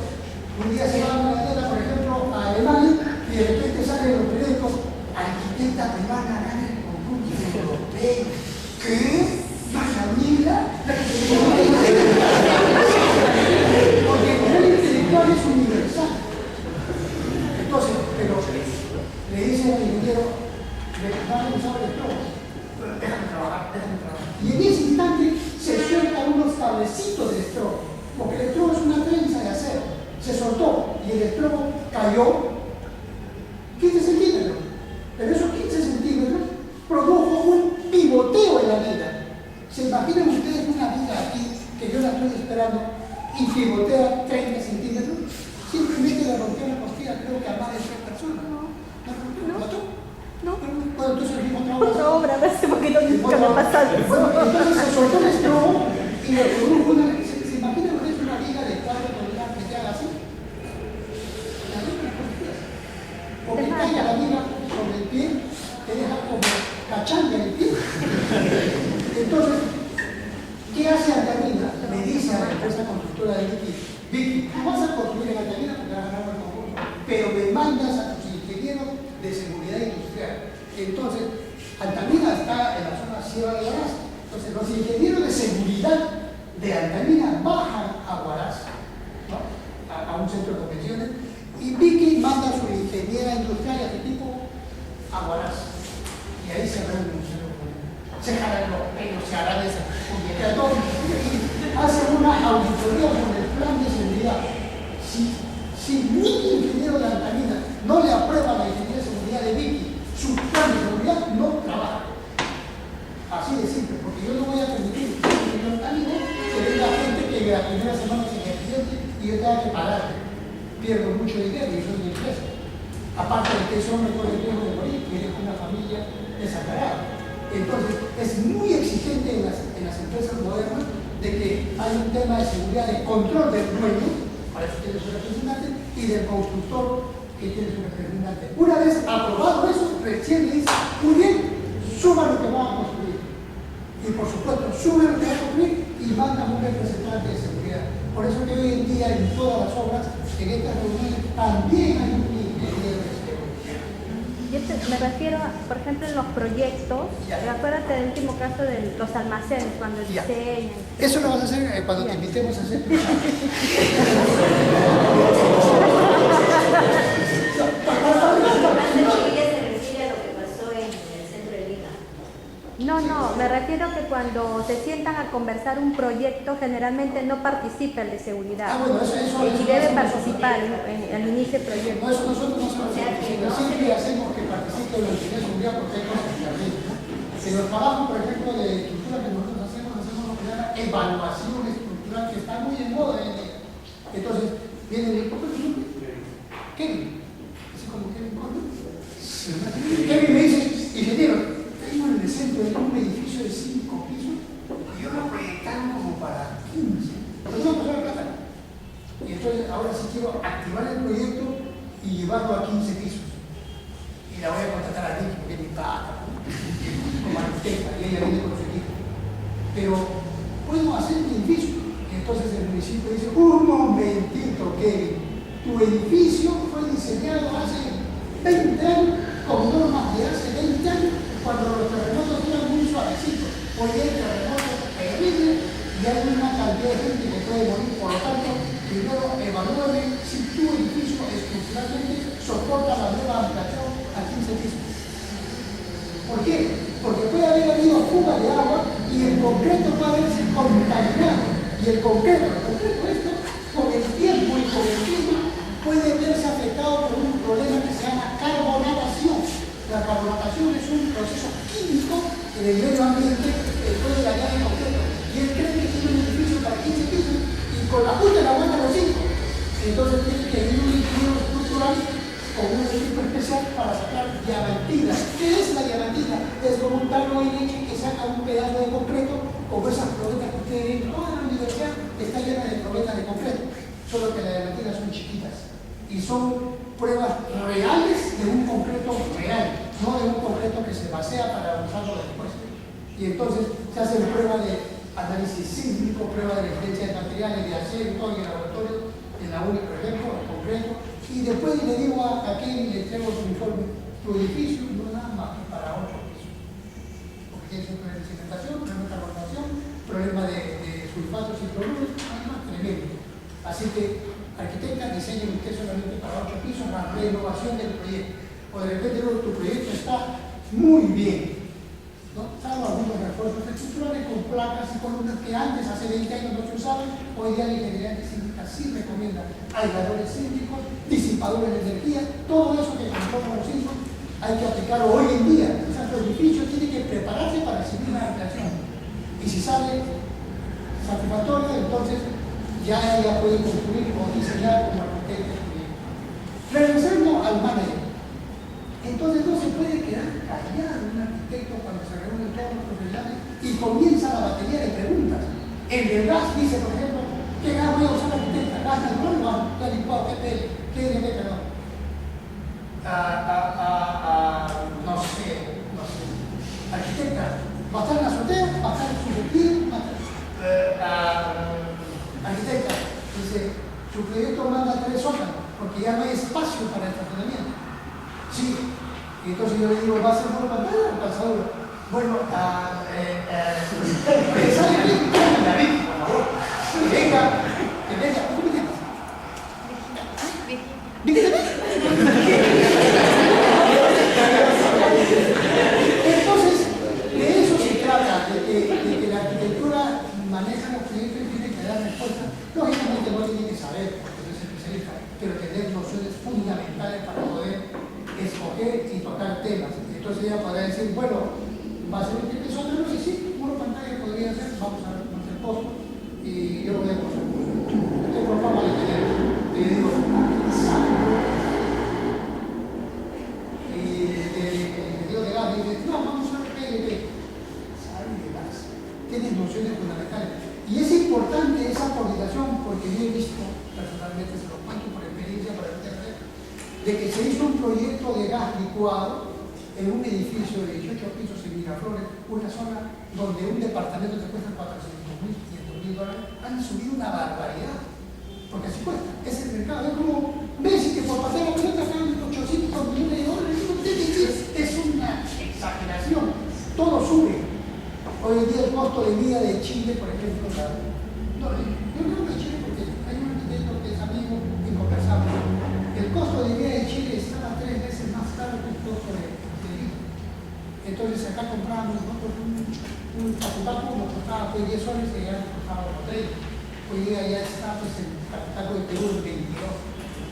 un día se va a una tienda, por ejemplo, a Alemania, y de repente salen los periódicos: arquitecta peruana gana el concurso europeo. ¿Qué? ¿Maravilla? Porque el poder intelectual es universal. Entonces, pero le dice al ingeniero: le van a usar el estrobo. Déjame trabajar. Y en ese instante se sueltan unos cablecitos de estrobo, porque el estrobo es una trenza de acero. Se soltó y el estrobo cayó 15 centímetros. Pero esos 15 centímetros produjo un pivoteo en la viga. ¿Se imaginan ustedes una viga aquí, que yo la estoy esperando, y pivotea 30 centímetros? Simplemente le rompió la costilla, creo que a más de 3 personas. ¿No rompió? ¿No mató? No. Bueno, entonces el mismo trabajo. Otra obra, no sé por qué nunca me ha pasado eso. Bueno, entonces se soltó el estrobo y le produjo una. ¿Se imaginan ustedes una viga de 4 toneladas que ya ¿Qué hace Antamina? Le dice a la empresa constructora de Vicky, Vicky, tú vas a construir en Antamina porque vas a ganar el concurso, pero me mandas a tus ingenieros de seguridad industrial. Entonces, Antamina está en la zona Sierra de Huaraz. Entonces, los ingenieros de seguridad de Antamina bajan a Huaraz, ¿no? a un centro de convenciones, y Vicky manda a su ingeniera industrial y a su equipo a Huaraz. Y ahí se reúnen, se jalan los pelos, se harán esa y hacen una auditoría con el plan de seguridad. Si mi ingeniero de Antamina no le aprueba la ingeniería de seguridad de Vicky, su plan de seguridad no trabaja. Así de simple, porque yo no voy a permitir que en Antamina que venga gente que la primera semana se accidente y yo tenga que pagarle. Pierdo mucho dinero y soy mi empresa. Aparte de que ese hombre corre el riesgo de morir, que deja una familia desaparada. Entonces, es muy exigente en las empresas modernas de que hay un tema de seguridad, de control del dueño, para eso tiene su representante, y del constructor, que tiene su representante. Una vez aprobado eso, recién le dice, muy bien, suba lo que va a construir. Y por supuesto, sube lo que va a construir y manda un representante de seguridad. Por eso que hoy en día, en todas las obras, en estas reuniones, también hay un ingeniero de seguridad. Yo me refiero, por ejemplo, en los proyectos, acuérdate del último caso de los almacenes, cuando diseñan. Eso lo vas a hacer cuando te invitemos a hacer. Ella se refiere a lo que pasó en el centro de Lima. No, me refiero que cuando se sientan a conversar un proyecto, generalmente no participa el de seguridad. Bueno, eso y debe participar al inicio del proyecto. No, eso nosotros no hacemos, siempre hacemos que participe los ingenieros de seguridad porque hay cosas que hacer. En los trabajos, por ejemplo, de estructura que nosotros hacemos lo que se llama evaluación estructural, que está muy en moda hoy en día. Entonces, viene el Kevin, así como Kevin Conde. Kevin me dice, ingeniero, tengo en el centro de un edificio de 5 pisos y yo lo proyectaron como para 15. Entonces no pasó la plata. Y entonces ahora sí quiero activar el proyecto y llevarlo a 15 pisos. Y la voy a contratar a Vicky porque es mi pata, como arquitecta, y ella viene con su equipo. Pero puedo hacer mi edificio. Y entonces el municipio dice, un momentito, Kevin, tu edificio fue diseñado hace 20 años con normas de hace 20 años, cuando los terremotos eran muy suavecitos. Hoy hay terremotos terribles y hay una cantidad de gente que puede morir. Por lo tanto, primero evalúame si tu edificio estructuralmente soporta la nueva ampliación a 15 pisos. ¿Por qué? Porque puede haber habido fuga de agua y el concreto puede haberse contaminado. Y el concreto esto, con el tiempo y con el clima, puede verse afectado por un problema que se llama carbonatación. La carbonatación es un proceso químico en el medio ambiente que puede dañar el concreto. Y él cree que tiene un edificio para 15 pisos y con la punta le aguanta los 5. Entonces tiene que ir un ingeniero estructural con un equipo especial para sacar diamantina. ¿Qué es la diamantina? Es como un tarro de leche que saca un pedazo de concreto, como esas probetas que ustedes ven. Toda la universidad está llena de probetas de concreto, solo que las diamantinas son chiquitas. Y son pruebas reales de un concreto real, no de un concreto que se basea para usarlo después. Y entonces se hacen pruebas de análisis sísmico, pruebas de resistencia de materiales, de acero, todo en el laboratorio, en la UNI, por ejemplo, en concreto. Y después le digo a quien le entrego su informe, tu edificio no es nada más que para 8 pisos. Porque tiene un problema de sedimentación, problema de carbonatación, problema de sulfatos y cloruros, además tremendo. Así que arquitecta, diseñen usted solamente para 8 pisos, la renovación del proyecto. O de repente tu proyecto está muy bien, ¿no? Salvo algunos refuerzos estructurales con placas y columnas que antes, hace 20 años, no se usaban. Hoy día la ingeniería sísmica sí recomienda aisladores sísmicos, disipadores de energía, todo eso que controlan los sismos hay que aplicarlo hoy en día. O sea, el edificio tiene que prepararse para recibir una ampliación. Y si sale satisfactorio, entonces ya puede construir o diseñar como arquitecto. Regresando al manager. Entonces no se puede quedar callado un arquitecto cuando se reúnen todos los profesionales y comienza la batería de preguntas. El del gas dice, por ejemplo, ¿qué gas voy a usar arquitecta? ¿Gas natural o gas licuado? ¿Qué perdón? No sé. Arquitecta, ¿va a estar en la azotea? ¿Va a estar en su vestido? arquitecta, dice, su proyecto manda 3 sótanos, porque ya no hay espacio para el estacionamiento. Sí, y entonces yo le digo, ¿va a ser por pantalla o calzadura? Bueno, ¿sabe qué? David, por favor, que venga, ¿cómo te llamas? Entonces, de eso se trata, de que la arquitectura maneja los proyectos y tiene que dar respuesta. Lógicamente no tiene que saber, porque no es especialista, pero tener nociones fundamentales para poder escoger y tocar temas. Entonces ella podrá decir, bueno, va a ser un tipo de sótano, y sí, una pantalla podría ser, vamos a ver el costo, y yo voy a conocer. De por forma de tener, y le digo, tienes nociones fundamentales. Y es importante esa coordinación porque yo he visto, personalmente se lo cuento por experiencia, para entender, de que se hizo un proyecto de gas licuado en un edificio de 18 pisos en Miraflores, una zona donde un departamento te cuesta $400.000, $500.000, han subido una barbaridad. Porque así cuesta, es el mercado. Es como Messi que por pasar la pelota pagan $800 millones, es una exageración. Todo sube. Hoy en día el costo de vida de Chile, por ejemplo, yo creo que Chile, porque hay un arquitecto que es amigo y conversamos, el costo de vida de Chile estaba 3 veces más caro que el costo de vida. Entonces acá comprábamos nosotros un taco nos costaba pues 10 soles y ya nos costaba como 3. Hoy día ya está pues el taco de Perú en 22.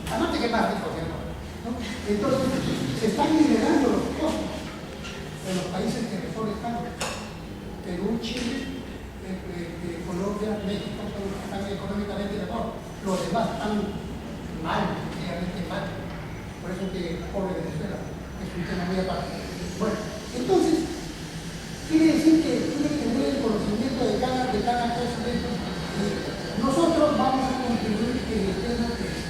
Además de que más rico que ¿no? Entonces se están liberando los costos de los países que mejor están. Perú, Chile, Colombia, México, están económicamente mejor. Los demás están mal, realmente mal. Por eso que pobre Venezuela es un tema muy aparte. Bueno, entonces, quiere decir que tiene que tener el conocimiento de cada cosa de esto. Nosotros vamos a contribuir en el tema que es.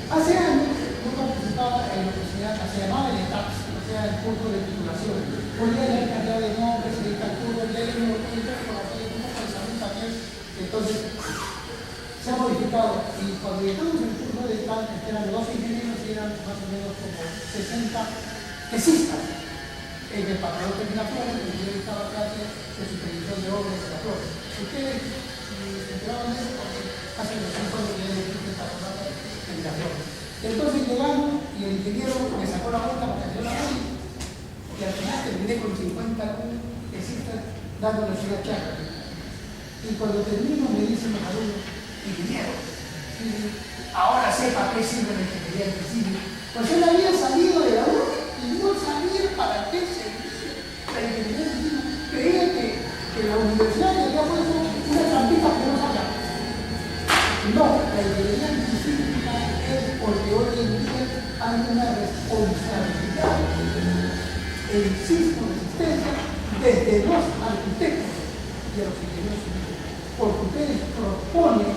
Hace años yo participaba en lo que se llamaba el ETAPS, o sea, el curso de titulación. Hoy día hay cantidad de nombres, el calculo, el derecho, entonces se ha modificado. Y cuando llegamos en el curso de tal, eran 2 ingenieros y eran más o menos como 60 tesistas. En el patrón de Miraflores, yo estaba clase de supervisión de obras de Miraflores. Ustedes se enteraban de eso porque hace los 5 años que ya existe el patrón de Miraflores. Entonces llegamos y el ingeniero me sacó la vuelta para hacer la vuelta. Y al final terminé con 50 tesistas dándole una charla. Y cuando termino me dicen los alumnos, ingeniero, ahora sepa qué sirve la ingeniería civil. Pues él había salido de la U y no sabía para qué servía la ingeniería civil. Creía que la universidad le había puesto una trampita que no saca. No, la ingeniería civil es porque hoy en día hay una responsabilidad el sismo de existencia desde los arquitectos y a los ingenieros civiles, porque ustedes proponen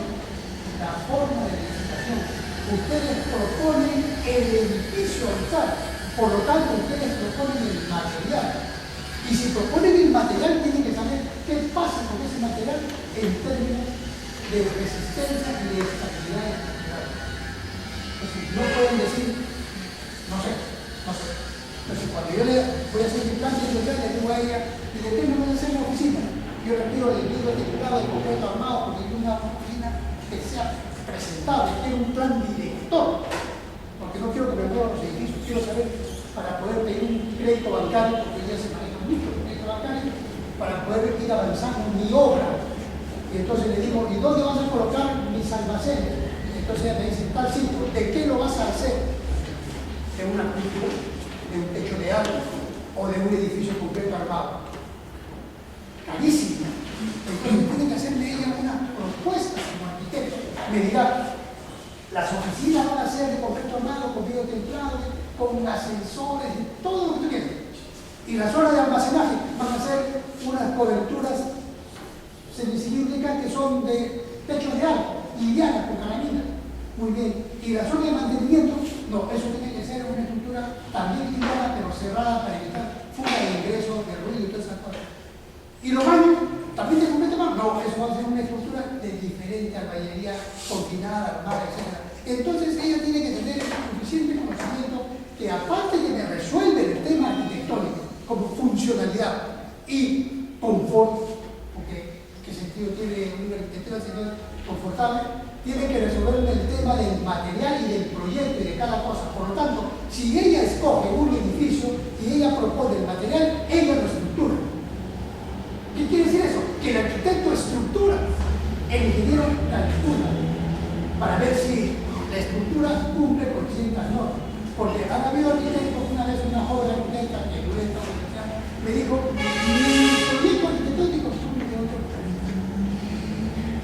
la forma de licitación, ustedes proponen el edificio a usar, por lo tanto ustedes proponen el material, y si proponen el material tienen que saber qué pasa con ese material en términos de resistencia y de estabilidad estructural. Entonces, no pueden decir, no sé. Entonces, cuando yo le voy a hacer mi plan de industrial, le digo a ella, ¿y de qué me voy a hacer la oficina? Yo le pido el libro titulado de concreto armado, porque quiero una oficina que sea presentable, quiero un plan director, porque no quiero que me muevan los edificios, quiero saber para poder pedir un crédito bancario, porque ya se maneja mucho el crédito bancario, para poder ir avanzando en mi obra. Y entonces le digo, ¿y dónde vas a colocar mis almacenes? Entonces ella me dice, tal sitio, ¿de qué lo vas a hacer? De una cultura, de un techo de agua o de un edificio concreto armado. Carísimo. Entonces tiene que hacerme ella una propuesta como arquitecto. Me dirá, las oficinas van a ser de concreto armado, con vidrio templado, con ascensores, todo lo que tú quieras. Y las zonas de almacenaje van a ser unas coberturas semicilíndricas que son de techos de agua, livianas, con calamina. Muy bien. Y la zona de mantenimiento, no, eso tiene que ser una estructura también liviana, pero cerrada para evitar fuga de ingresos, de ruido y todas esas cosas. Y los baños, ¿también te compete más? No, eso va a ser una estructura de diferente albañilería, confinada, armada, etc. Entonces ella tiene que tener el suficiente conocimiento que aparte que me resuelve el tema arquitectónico como funcionalidad y confort, porque qué sentido tiene una arquitectura confortable, tiene que resolver el tema del material y del proyecto y de cada cosa. Por lo tanto, si ella escoge un edificio y ella propone el material, ella lo estructura. ¿Qué quiere decir eso? Que el arquitecto estructura, el ingeniero calcula, para ver si la estructura cumple con ciertas normas. Porque han habido arquitectos, una vez una joven arquitecta que me dijo, mi proyecto arquitectónico cumple otro proyecto.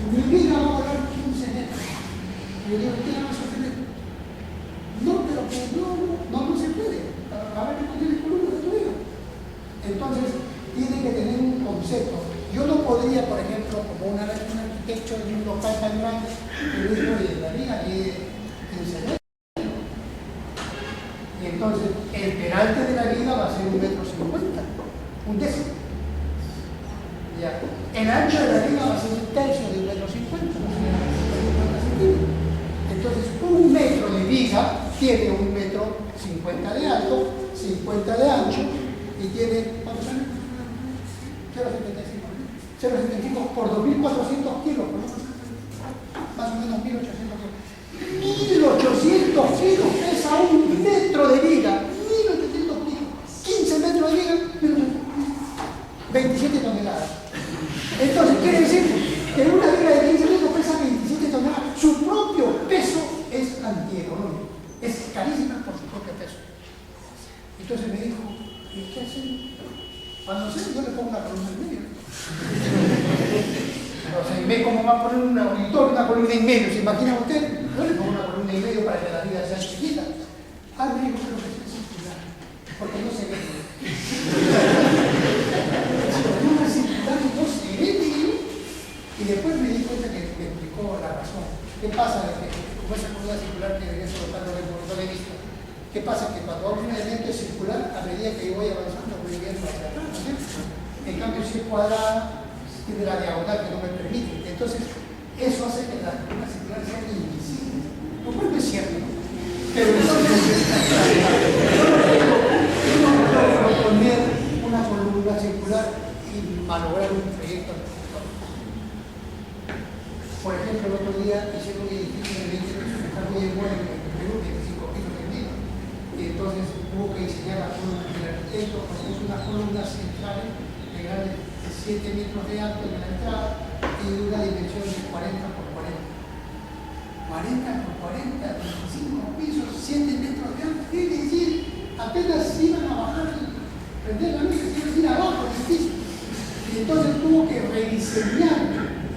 Mi vida va a durar 15 metros. Y yo digo, ¿qué le vas a hacer? No, pero que no se puede. A ver qué tiene el columna de tu vida. Entonces, tiene que tener un concepto. Yo no podría, por ejemplo, como una vez un arquitecto de un local tan grande, que le dijo, oye, la vida tiene 15 metros. Y entonces, el peralte de la viga va a ser 1,50 metros, un décimo. Ya. El ancho de la viga va a ser 1/3 de 1,50 metros, entonces 1 metro de viga tiene 1,50 metros de alto, 50 de ancho y tiene, ¿cuántos años? 0,75 por 2.400 kilos, ¿no? Más o menos 1.800 kilos. 1.800 kilos pesa 1 metro de viga, 1.800 kilos. 15 metros de viga, 27 toneladas. Entonces, quiere decir que una viga de 15 metros pesa 27 toneladas. Su propio peso es antieconómico. Es carísima por su propio peso. Entonces me dijo, ¿y qué hacen? Cuando sé, yo le pongo una columna en medio. O sea, ve cómo va a poner un auditorio, una columna en medio. ¿Se imagina usted? Yo le pongo una columna en medio para que la vida sea chiquita. Ah, me dijo, pero que sea circular. Porque no se ve. Columna circular no se ve, digo. Y después me di cuenta que me explicó la razón. ¿Qué pasa? Como esa columna circular que debería colocar no lo he visto. ¿Qué pasa? Que cuando un elemento es circular, a medida que yo voy avanzando, voy viendo hacia atrás, ¿no es cierto? En cambio, si es cuadrada, tiene la diagonal que no me permite. Entonces, eso hace que las columnas circulares sean invisibles. Lo cual no es cierto, ¿no? Pero entonces, yo no puedo proponer una columna circular y malograr un proyecto arquitectónico. Por ejemplo, el otro día hicieron un edificio de 20 pisos que está muy bueno en Perú, 25 pisos de medio. Y entonces hubo que diseñar la columna del arquitecto, puso unas columnas centrales de 7 metros de alto en la entrada y de una dimensión de 40 por 40. 40 por 40, 25 pisos, 7 metros de alto. Quiere decir, apenas iban a bajar y prender la luz, iban a ir abajo del piso. Y entonces tuvo que rediseñar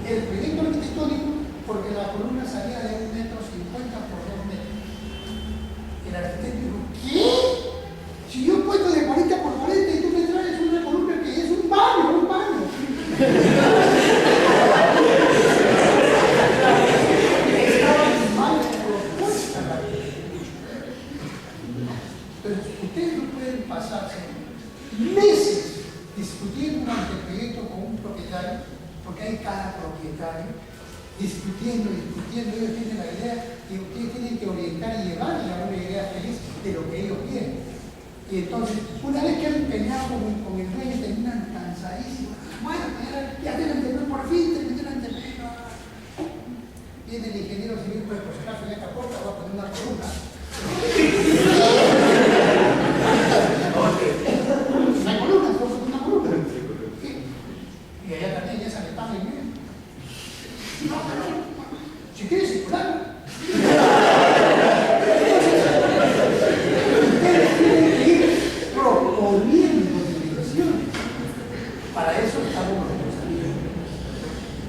el proyecto arquitectónico porque la columna salía de 1,50 metros por 2 metros. El arquitecto dijo, ¿qué? Si yo he puesto de 40 por 40 y tú me traes una columna que es un baño. Estaba mal propuesta la Entonces, ustedes no pueden pasarse meses discutiendo un anteproyecto con un propietario, porque hay cada propietario discutiendo, ellos tienen la idea y ustedes tienen que orientar y llevarle a una idea feliz de lo que ellos quieren. Y entonces, una vez que han peleado con el dueño, terminan cansadísimos. Bueno, ya tienen por fin, terminaron el anteproyecto. Viene el ingeniero civil, pues por si acaso en esta puerta va a poner una columna. No hay columna, solo una columna. Y allá también ya sale tan bien. No, pero si quieres circular. Ustedes tienen que ir proponiendo dimensiones. Para eso estamos nosotros aquí.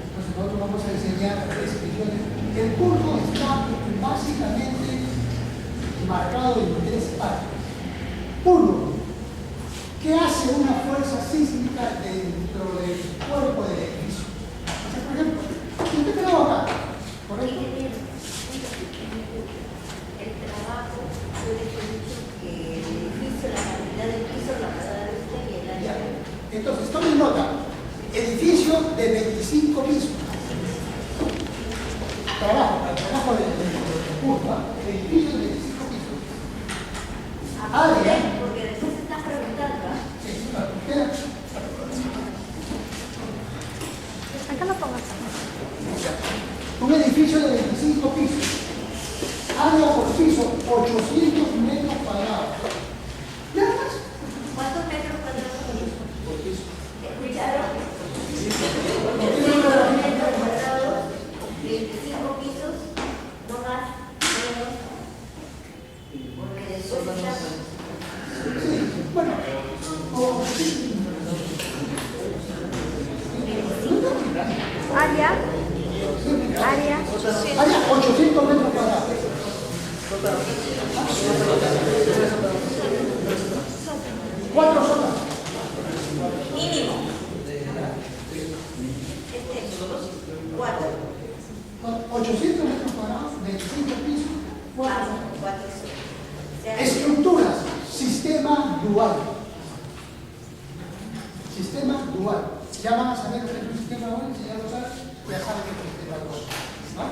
Entonces nosotros vamos a enseñar descripciones. El curso está básicamente marcado en 3 partes. 1. ¿Qué hace una fuerza sísmica dentro del cuerpo del edificio? O sea, por ejemplo, usted quedó acá, ¿correcto? El trabajo, yo les he dicho que el edificio, la cantidad del piso la va a dar usted y el área. Entonces, tomen nota. Edificio de saco de curva, edificio de 25 pisos. Área. Porque después se están preguntando. Sí, claro, queda. Acá lo pongo. Un edificio de 25 pisos. Área por piso, 800 metros cuadrados. Nada más. ¿Cuántos metros cuadrados? Por piso. ¿Escucharon? 800 metros cuadrados, 25 pisos, no más, menos. Porque después está... Sí, bueno. Área. Área. Área 800 metros cuadrados. Cuatro zonas. Mínimo. 4. 800 metros cuadrados, 25 pisos, cuatro zonas. 4 o sea, Estructuras, sistema dual. Sistema dual. Ya van a saber qué es un sistema dual, si ya lo saben, ya saben qué es un sistema dual. ¿No?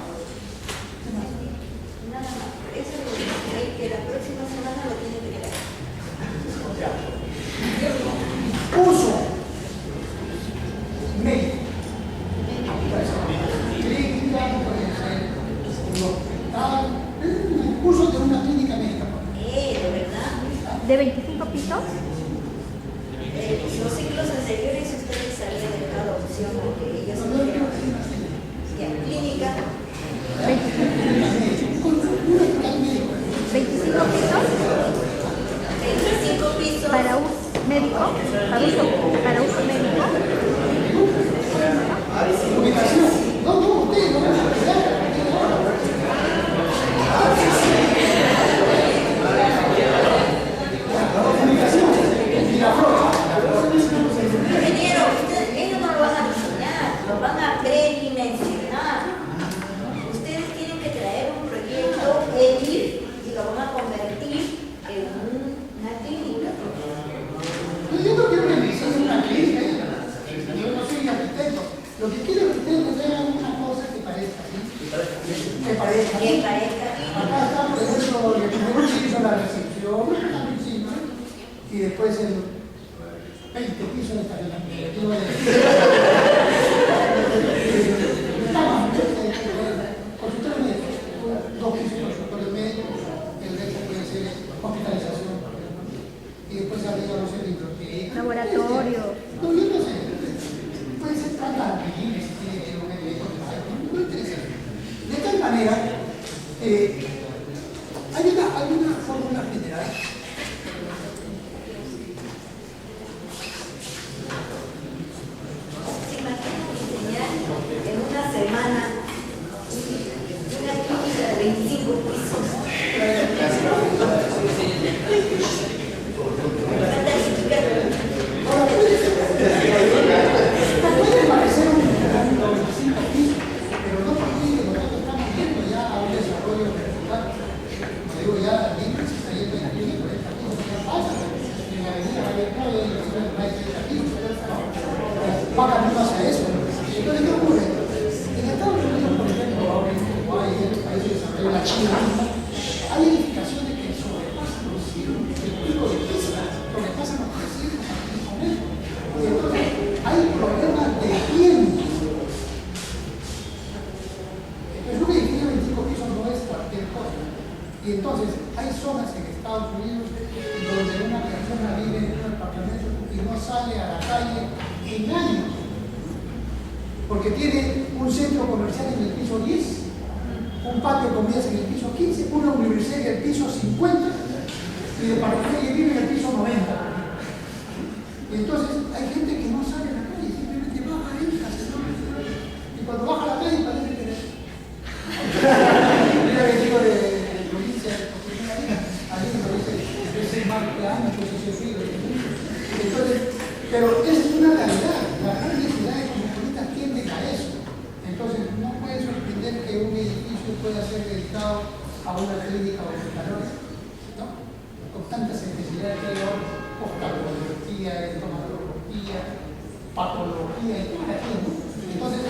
nada más. Eso es lo que la próxima semana lo tiene que crear. Uso médico. Puede ser clínica, puede ser un hospital, uso de una clínica médica. ¿De verdad? ¿De 25 pisos? Los ciclos anteriores ustedes habían dejado opción a que ellos ya, clínica, 25 pisos 25 pisos. para uso médico. Para uso médico. Ubicación. No, usted no va a quedar. Ubicación. Miraflores. Ingeniero, ellos no lo van a diseñar, lo van a predimensionar. Ustedes tienen que traer un proyecto X y lo van a convertir en una clínica. Yo no quiero que me diseñen una clínica. Yo no soy arquitecto. Lo que quiero es que ustedes me traigan una cosa que parezca, ¿sí? Que parezca. Que parezca clínica. Acá está, por ejemplo, el primer piso, la recepción, la piscina, y después el 20 pisos de esta consultorio médico, 2 pisos de consultorio médico, el resto puede ser hospitalización, por ejemplo, y después arriba, no sé, biblioteca. Laboratorio. No, yo no sé. Puede ser tranquilo si tiene que ir a un médico, no interesa. De tal manera, hay una fórmula general. ¿Se imaginan diseñar en una semana una clínica de 25 pisos? Puede parecer un 25 pisos, pero no porque nosotros estamos viendo ya a un desarrollo vertical. Como digo, ya bien se está yendo en aquí, 40 pisos, ya pasa. En la avenida Javier Prado hay una zona de más de 30 pisos, va camino hacia eso. Entonces, ¿qué ocurre? En Estados Unidos, por ejemplo, ahora en Uruguay, en los países de desarrollo, la China, hay edificaciones que sobrepasan los 100 pico de pisos, sobrepasan los 300 metros. Y entonces, hay problemas de tiempo. Entonces, un edificio de 25 pisos no es cualquier cosa. Y entonces, hay zonas en Estados Unidos donde una persona vive en un apartamento y no sale a la calle en años. Porque tiene un centro comercial en el piso 10, un patio de comidas en el piso 15, una universidad en el piso 50 y de parroquia vive en el piso 90. Y entonces hay gente que no sale a la calle, simplemente baja, entra, se toma, y cuando baja a la calle parece que mira que digo de provincia, alguien me dice, es más que años, pues eso sí, entonces, pero es una realidad, las grandes ciudades cosmopolitas tienden a eso. Entonces, no puede sorprender que un edificio pueda ser dedicado a una clínica o hospital, ¿no? Con tantas necesidades que hay ahora, oftalmología, estomatología, patología, y todo. Entonces,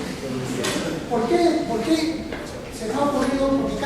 ¿por qué se me ha ocurrido? Porque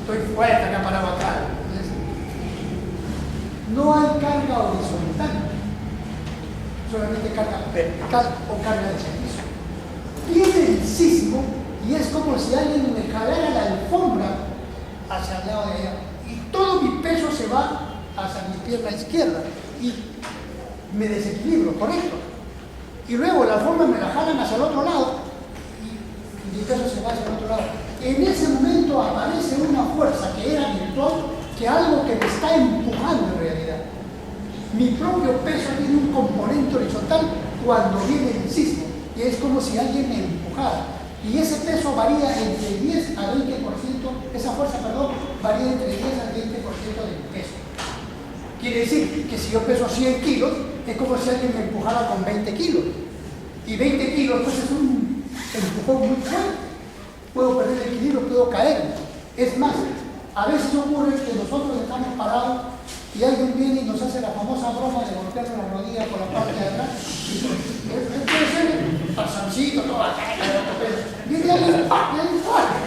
Estoy fuerte acá parado acá. No hay carga horizontal, solamente carga vertical o carga de servicio. Viene el sismo y es como si alguien me jalara la alfombra hacia el lado de allá. Y todo mi peso se va hacia mi pierna izquierda y me desequilibro, correcto. Y luego la alfombra me la jalan hacia el otro lado y mi peso se va hacia el otro lado. En ese momento aparece una fuerza que era virtual, que algo que me está empujando en realidad. Mi propio peso tiene un componente horizontal cuando viene el sismo y es como si alguien me empujara. Y ese peso varía entre 10 a 20%, esa fuerza, perdón, varía entre 10 a 20% del peso. Quiere decir que si yo peso 100 kilos, es como si alguien me empujara con 20 kilos. Y 20 kilos, pues es un empujón muy fuerte. Puedo perder el equilibrio, puedo caer. Es más, a veces ocurre que nosotros estamos parados y alguien viene y nos hace la famosa broma de golpearnos la rodilla por la parte de atrás. Puede ser pasancito, todo acá, viene alguien, ¡pah! Y alguien, ¡pah!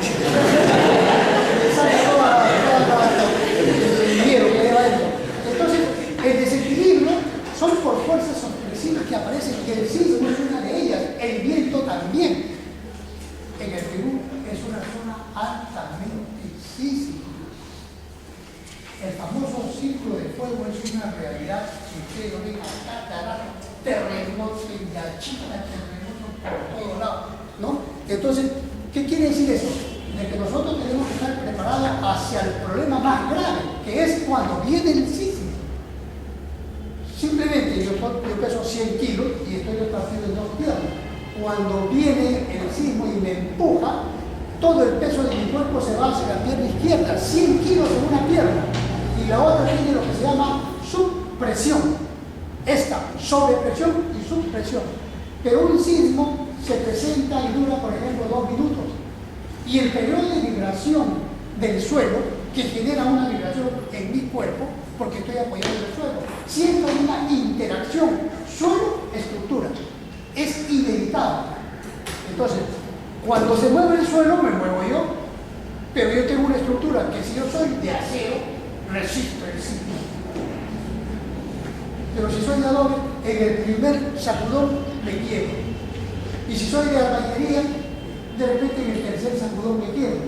Le sale el dinero que lleva dentro. Entonces, el desequilibrio son por fuerzas sorpresivas que aparecen, que el sismo es una de ellas, el viento también. En el Perú es una zona altamente sísmica. El famoso círculo de fuego es una realidad, si ustedes lo ven acá, terremotos en Yachita, terremotos por todos lados, ¿no? Entonces, ¿qué quiere decir eso? De que nosotros tenemos que estar preparados hacia el problema más grave, que es cuando viene el sismo. Simplemente yo peso 100 kilos y estoy repartido en 2 piernas. Cuando viene el sismo y me empuja, todo el peso de mi cuerpo se va hacia la pierna izquierda, 100 kilos en una pierna, y la otra tiene lo que se llama subpresión. Esta, sobrepresión y subpresión. Pero un sismo se presenta y dura, por ejemplo, 2 minutos. Y el periodo de vibración del suelo, que genera una vibración en mi cuerpo, porque estoy apoyado en el suelo, siento una interacción suelo-estructura. Es inevitable. Entonces, cuando se mueve el suelo, me muevo yo, pero yo tengo una estructura que si yo soy de acero, resisto el sismo. Pero si soy de adobe, en el primer sacudón me quiebro. Y si soy de albañilería, de repente en el tercer sacudón me quiebro.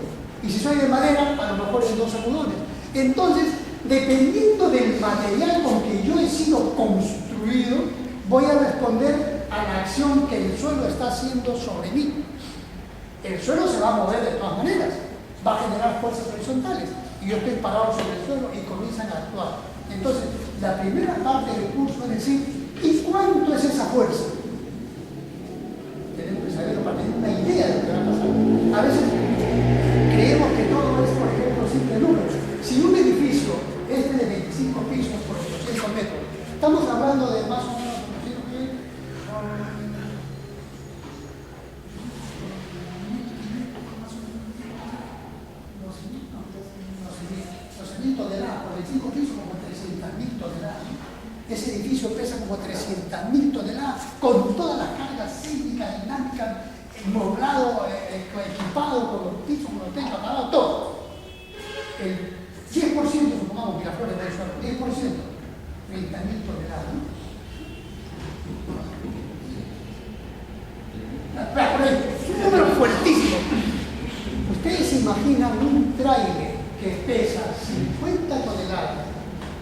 Y si soy de madera, a lo mejor en 2 sacudones. Entonces, dependiendo del material con que yo he sido construido, voy a responder a la acción que el suelo está haciendo sobre mí. El suelo se va a mover de todas maneras, va a generar fuerzas horizontales y yo estoy parado sobre el suelo y comienzan a actuar. Entonces, la primera parte del curso es decir, ¿y cuánto es esa fuerza? Tenemos que saberlo para tener una idea de lo que va a pasar. A veces creemos que todo es, por ejemplo, simple número. Si un edificio es de 25 pisos por 800 metros, estamos hablando de más o menos toneladas, por 25 pisos como 300.000 toneladas. Ese edificio pesa como 300.000 toneladas, con todas las cargas sísmicas, dinámicas, moblado, equipado, con los pisos, con los techos, apagado, todo. El 10%, supongamos, Miraflores del suelo, 10%, 30.000 toneladas, ¿no? Es un número fuertísimo. Ustedes se imaginan un tráiler que pesa 50 toneladas,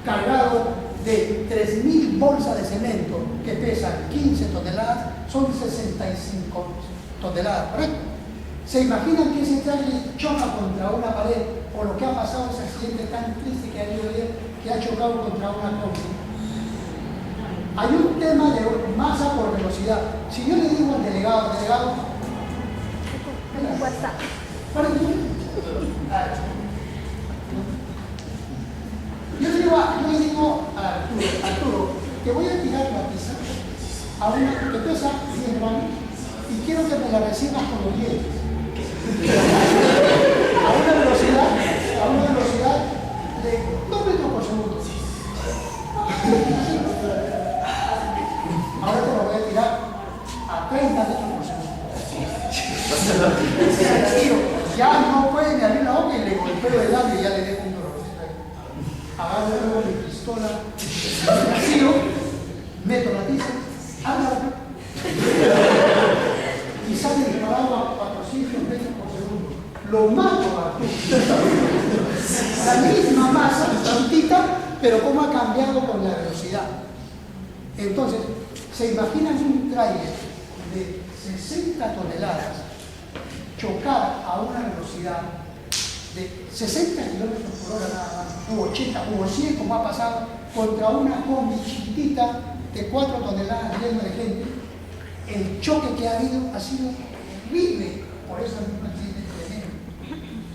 cargado de 3.000 bolsas de cemento que pesan 15 toneladas, son 65 toneladas, ¿correcto? ¿Se imaginan que ese tráiler choca contra una pared o lo que ha pasado, ese accidente tan triste que ha habido ayer, que ha chocado contra una combi? Hay un tema de masa por velocidad. Si yo le digo al delegado, WhatsApp. Yo le digo a Arturo, que voy a tirar la pizza a una que pesa 100 gramos y quiero que me la recibas con los dientes. A una velocidad de 2 metros por segundo. Ahora te lo voy a tirar a 30 metros por segundo. ya no puede ni abrir la boca y le golpeo el labio y ya le dejo un dolorcito ahí. Agarro luego mi pistola, me vacío, meto la tiza, habla y sale disparado a 400 metros por segundo. Lo mato a tú. La misma masa, chiquitita, pero cómo ha cambiado con la velocidad. Entonces, ¿se imaginan un tráiler de 60 toneladas chocar a una velocidad de 60 kilómetros por hora nada más, u 80, u 100 como ha pasado, contra una combi chiquitita de 4 toneladas llena de gente? El choque que ha habido ha sido horrible por eso mismo accidente que tenemos.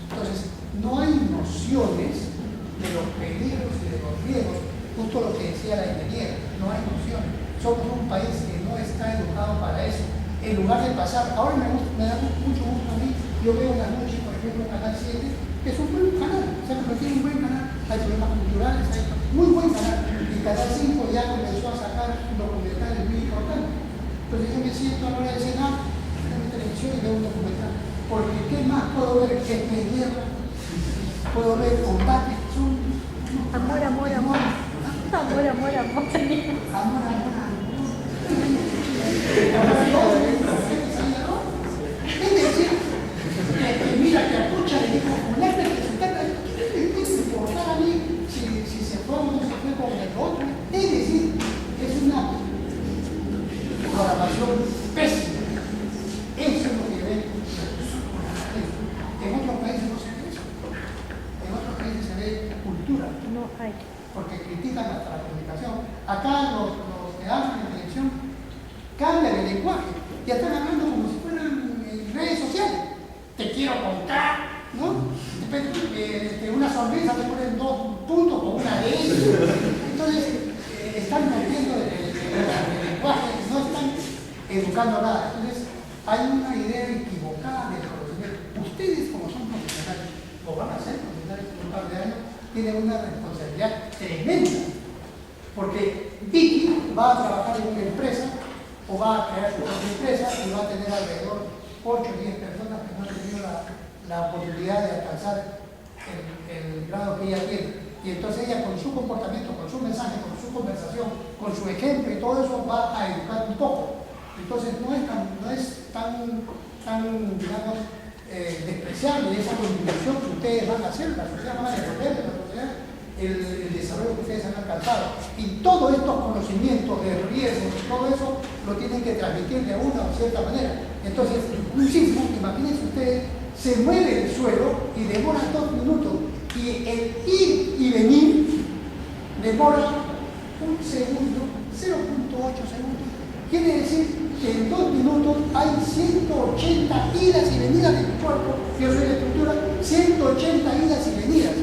Entonces, no hay nociones de los peligros y de los riesgos, justo lo que decía la ingeniera, no hay nociones. Somos un país que no está educado para eso. En lugar de pasar, ahora me da mucho gusto a mí, yo veo en la noche, por ejemplo, Canal 7, que es un buen canal, se ha convertido en un buen canal, hay programas culturales, hay muy buen canal, y Canal 5 ya comenzó a sacar documentales muy importantes. Entonces yo me siento a la hora de cenar, en mi televisión y veo un documental, porque ¿qué más puedo ver que es guerra? Puedo ver combate, son... Amor, amor, amor. Amor, amor, amor. Amor, amor, es decir, que mira que a Pucha le dijo, fulano que se trata, ¿qué me puede importar a mí si se fue o no se fue con el otro? Es decir, es una programación pésima. Eso es lo que ven. En otros países no se ve eso. En otros países se ve cultura. No hay. Porque critican hasta la comunicación. Acá los que hablan en televisión cambian el lenguaje. Ya están hablando como si fueran redes sociales. Te quiero contar, ¿no? Una sonrisa te ponen 2 puntos con una D. Entonces, están rompiendo el lenguaje, no están educando nada. Entonces, hay una idea equivocada del conocimiento. Ustedes, como son profesionales, o van a ser profesionales en un par de años, tienen una responsabilidad tremenda. Porque Vicky va a trabajar en una empresa, o va a crear su propia empresa, y va a tener alrededor 8 o 10 personas que no han tenido la oportunidad de alcanzar el grado que ella tiene. Y entonces ella, con su comportamiento, con su mensaje, con su conversación, con su ejemplo y todo eso, va a educar un poco. Entonces no es tan digamos, despreciable esa contribución que ustedes van a hacer, la sociedad va a devolver de la sociedad el desarrollo que ustedes han alcanzado. Y todos estos conocimientos de riesgos, todo eso lo tienen que transmitir de una o cierta manera. Entonces, un sismo, imagínense ustedes, se mueve el suelo y demora 2 minutos. Y el ir y venir demora 1 segundo, 0.8 segundos. Quiere decir que en 2 minutos hay 180 idas y venidas de mi cuerpo. Yo soy la estructura, 180 idas y venidas.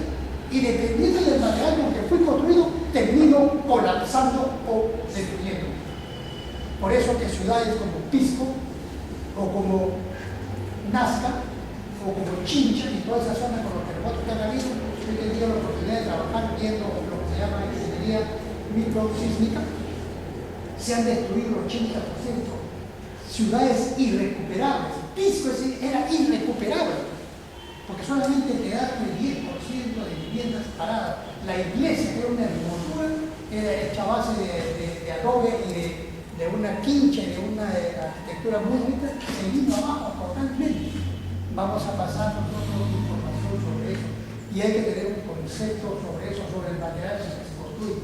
Y dependiendo del material con que fui construido, termino colapsando o destruyendo. Por eso que ciudades como Pisco, o como Nazca, o como Chincha y toda esa zona con los terremotos que han habido, yo he tenido la oportunidad de trabajar viendo lo que se llama ingeniería microsísmica, se han destruido el 80%. Ciudades irrecuperables. Pisco era irrecuperable, porque solamente quedaron el 10% de viviendas paradas. La iglesia, que era una hermosura, era hecha a base de adobe y de una quincha y de una arquitectura muy rica, se vino abajo totalmente. Vamos a pasar nosotros información sobre eso. Y hay que tener un concepto sobre eso, sobre el material que se construye,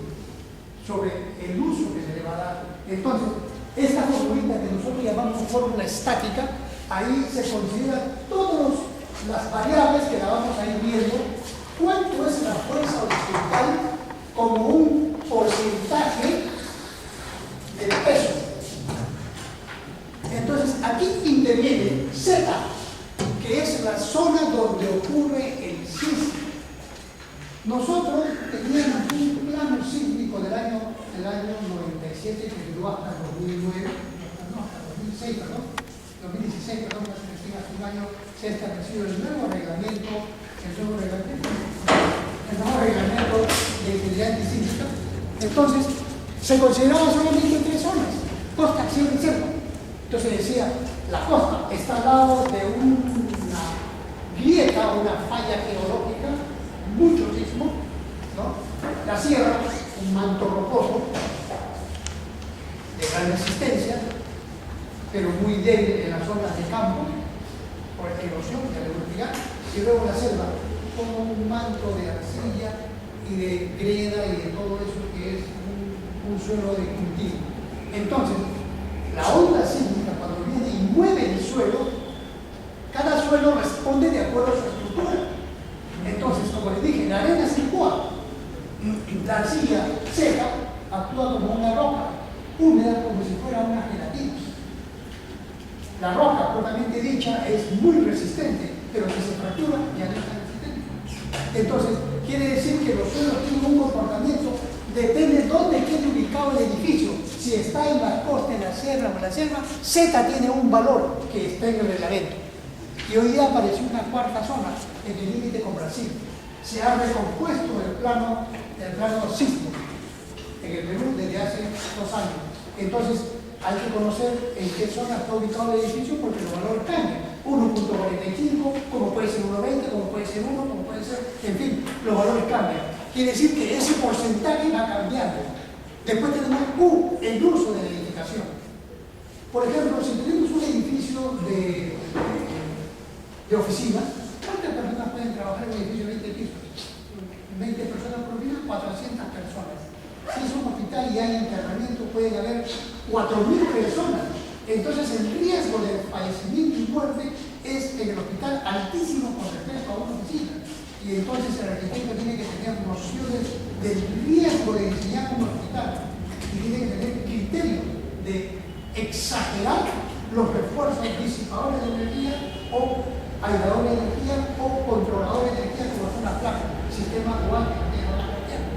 sobre el uso que se le va a dar. Entonces, esta fórmula que nosotros llamamos fórmula estática, ahí se consideran todas las variables que la vamos a ir viendo. ¿Cuánto es la fuerza horizontal como un porcentaje del peso? Entonces, aquí interviene Z, que es la zona donde ocurre el sismo. Nosotros teníamos un plano sísmico del año 97 que duró hasta 2009, no, hasta 2006, perdón, 2016, perdón, hace un año se ha establecido el nuevo reglamento de integridad antisísmica. Entonces, se consideraba solamente 3 zonas: costa, sierra y selva. Entonces decía, la costa está al lado de grieta, una falla geológica, mucho sismo, ¿no? La sierra, un manto rocoso de gran resistencia, pero muy débil en las zonas de campo, por erosión y alevosía, y luego la selva, como un manto de arcilla y de greda y de todo eso que es un suelo de cultivo. Entonces, la onda sísmica, cuando viene y mueve el suelo, cada suelo responde de acuerdo a su estructura. Entonces, como les dije, la arena es igual. La arcilla seca actúa como una roca, húmeda como si fuera una gelatina. La roca, propiamente dicha, es muy resistente, pero si se fractura ya no es tan resistente. Entonces, quiere decir que los suelos tienen un comportamiento, depende de dónde quede ubicado el edificio. Si está en la costa, en la sierra o en la selva, Z tiene un valor que está en el reglamento. Y hoy día apareció una cuarta zona en el límite con Brasil. Se ha recompuesto el plano sísmico en el Perú desde hace 2 años. Entonces, hay que conocer en qué zona está ubicado el edificio porque los valores cambian. 1.45, como puede ser 1.20, como puede ser 1, como puede ser, en fin, los valores cambian. Quiere decir que ese porcentaje va cambiando. Después tenemos el uso de la edificación. Por ejemplo, si tenemos un edificio de oficina, ¿cuántas personas pueden trabajar en un edificio de 20 pisos? 20 personas por día, 400 personas. Si es un hospital y hay internamiento, pueden haber 4.000 personas. Entonces el riesgo de fallecimiento y muerte es en el hospital altísimo con respecto a una oficina. Y entonces el arquitecto tiene que tener nociones del riesgo de diseñar un hospital y tiene que tener criterio de exagerar los refuerzos disipadores de energía o aisladores de energía o controladores de energía como son las placas, sistema dual que tiene la energía.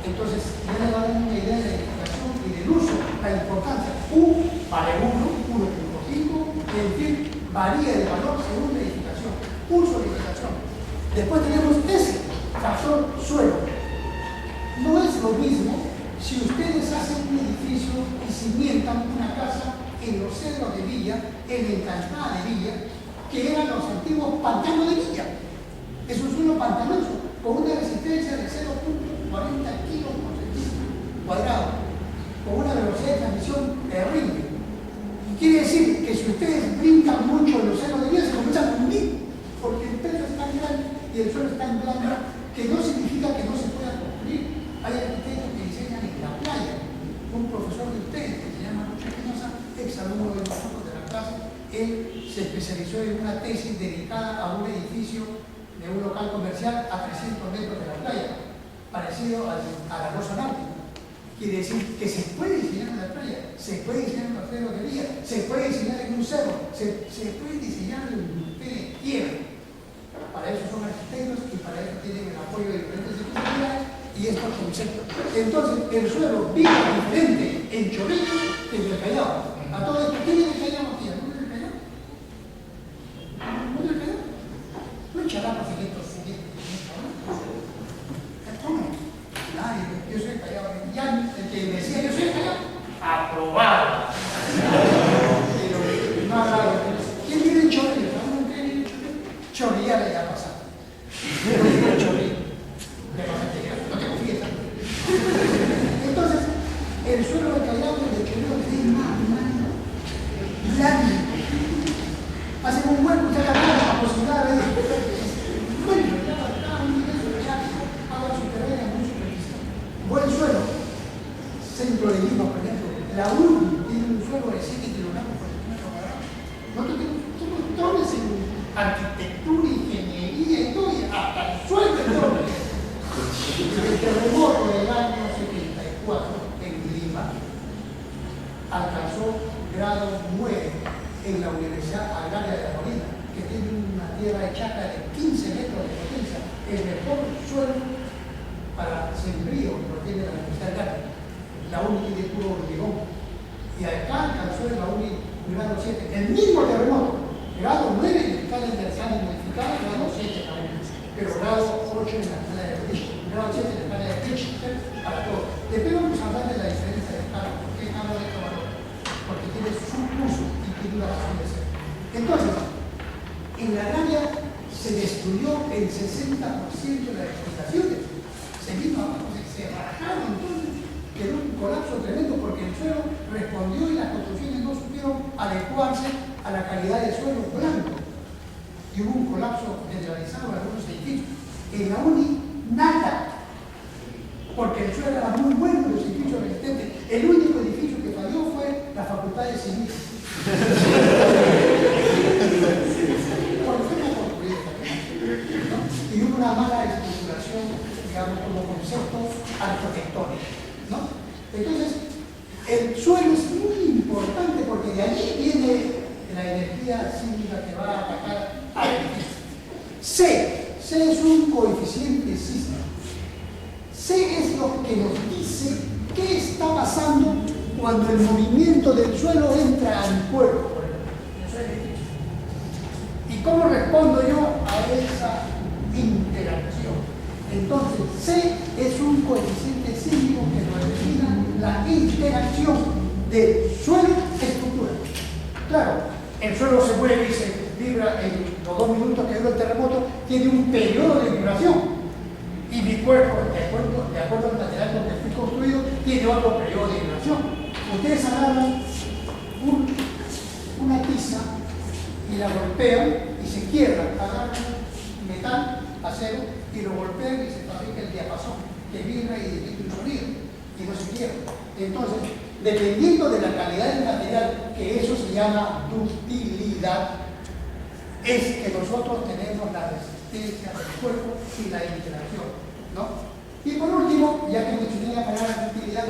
Entonces, ya le va a dar una idea de la edificación y del uso, la importancia. U vale 1, 1.5, en fin, varía de valor según la edificación. Uso de edificación. Después tenemos ese factor suelo. No es lo mismo si ustedes hacen un edificio y cimientan una casa en los cerros de Villa, en la encantada de Villa, que eran los antiguos pantanos de Villa. Es un suelo pantanoso, con una resistencia de 0.40 kilos por centímetro cuadrado, con una velocidad de transmisión terrible. Quiere decir que si ustedes brincan mucho en los cerros de Villa, se comienzan a hundir, porque el peso es tan grande y el suelo es tan blando que no significa que no se pueda construir. Hay arquitectos que diseñan en la playa. Un profesor de ustedes, que se llama Lucho Espinosa, exalumno de nosotros de la clase, él se especializó en una tesis dedicada a un edificio de un local comercial a 300 metros de la playa, parecido a la Rosa Náutica. Quiere decir que se puede diseñar en la playa, se puede diseñar en los cerros de Villa, se puede diseñar en un cerro, se puede diseñar en donde ustedes quieran. Para eso son arquitectos y para eso tienen el apoyo de diferentes disciplinas y estos conceptos. Entonces, el suelo vive diferente en Chorrillos que en el Callao. A todo esto, ¿quién es el Callao, tía? ¿No es el Callao? ¿No es el Callao? No en Charapa, Filitos, ¿cómo? Nadie, yo soy el Callao. Ya el que decía yo soy el Callao, aprobado. Pero no hablaba. ¿Quién vive en Chorrillos? ¿Alguno cree en Chorrillos? Chorrillar ya pasado. Yo digo Chorrillos. No te confíes. Entonces, el suelo del Callao y el de Chorrillos es más blando. Hacen un hueco, ya la posibilidad de bueno, ya un nivel ya agua subterránea muy superficial. Buen suelo. Centro de Lima, por ejemplo. La URB tiene un suelo de 7 kilogramos por centímetro cuadrado. Nosotros tenemos doctores en arquitectura, ingeniería y todo, y hasta el suelo de todo. El terremoto del año 74 en Lima alcanzó grado 9 en la Universidad Agraria de la Molina, que tiene una tierra de chacra de 15 metros de potencia, el mejor suelo para sembrío que lo tiene la Universidad Agraria. La UNI tiene puro hormigón. Y acá alcanzó en la UNI grado 7. El mismo terremoto, grado 9 en la escala universal modificada, grado 7 también. Pero grado 8 en la escala de Richter, grado 7 en la escala de Richter para todo. Después vamos a hablar de la diferencia de escala, porque habla de este valor, porque tiene su uso y tiene una razón de ser. Entonces, en la agraria se destruyó el 60% de las edificaciones. Se vino abajo, se rajaron, entonces quedó un colapso tremendo porque el suelo respondió y las construcciones no supieron adecuarse a la calidad del suelo blanco. Y hubo un colapso generalizado en algunos edificios. En la UNI, nada, porque el suelo era muy bueno en los edificios resistentes. El único edificio que falló fue la Facultad de Ciencias. Porque fue una construida también, ¿no? Y hubo una mala estructuración, digamos, como concepto arquitectónico, ¿no? Entonces, el suelo es muy importante porque de allí viene la energía sísmica que va a atacar al edificio. C es un coeficiente sísmico. C es lo que nos dice qué está pasando cuando el movimiento del suelo entra al cuerpo, por ejemplo. ¿Y cómo respondo yo a esa interacción? Entonces, C es un coeficiente sísmico que nos determina la interacción del suelo-estructura. Claro, el suelo se mueve y se vibra en los 2 minutos que dura el terremoto, tiene un periodo de vibración. Y mi cuerpo, de acuerdo al material con que fui construido, tiene otro periodo de vibración. Ustedes agarran una tiza y la golpean y se quiebra. Agarran metal, acero, y lo golpean y se fabrica el diapasón, que vibra y emite un sonido, y no se quiebra. Entonces, dependiendo de la calidad del material, que eso se llama ductilidad, es que nosotros tenemos la resistencia del cuerpo y la interacción, ¿no? Y por último, ya que mencioné la palabra ductilidad,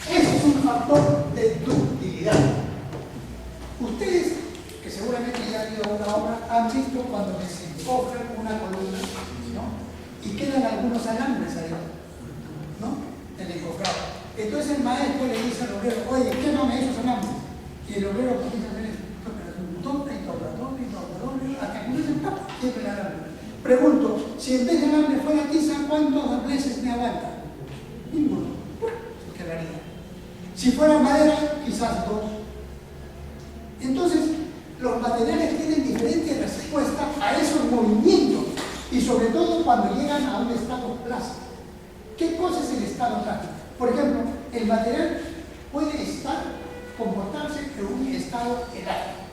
ese es un factor de ductilidad. Ustedes, que seguramente ya han ido a una obra, han visto cuando desencojan una columna, ¿no? Y quedan algunos alambres ahí, ¿no? El encofrado. Entonces el maestro le dice al obrero, oye, quémame esos alambres. Y el obrero comienza a hacer esto, hasta que no se tapa, siempre el alambre. Pregunto, si en vez de alambre fuera tiza, ¿cuántos dobleces me aguanta? Ninguno. Quedaría. Si fuera madera, quizás 2. Entonces, los materiales tienen diferentes respuestas a esos movimientos y sobre todo cuando llegan a un estado plástico. ¿Qué cosa es el estado plástico? Por ejemplo, el material puede comportarse en un estado elástico.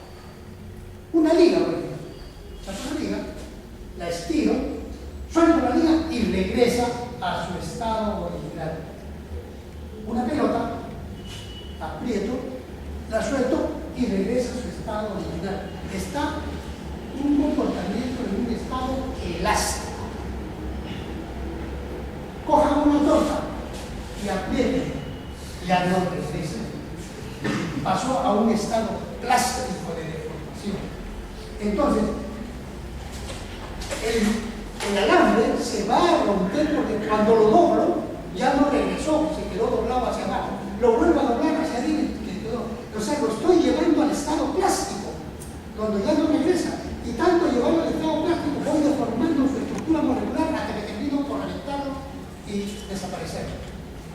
Una liga, por ejemplo. Saco una liga, la estiro, suelto la liga y regresa a su estado original. Una pelota, aprieto, la suelto y regresa a su estado original. Está un comportamiento en un estado elástico. Cojan una torta y aprieten, ya no regresa. Pasó a un estado plástico de deformación. Entonces, el alambre se va a romper porque cuando lo doblo, ya no regresó, se quedó doblado hacia abajo. Lo vuelvo a doblar hacia arriba y quedó. O sea, lo estoy llevando al estado plástico, cuando ya no regresa. Y tanto llevarlo al estado plástico, voy deformando su estructura molecular hasta que termino por reventarlo y desaparecer.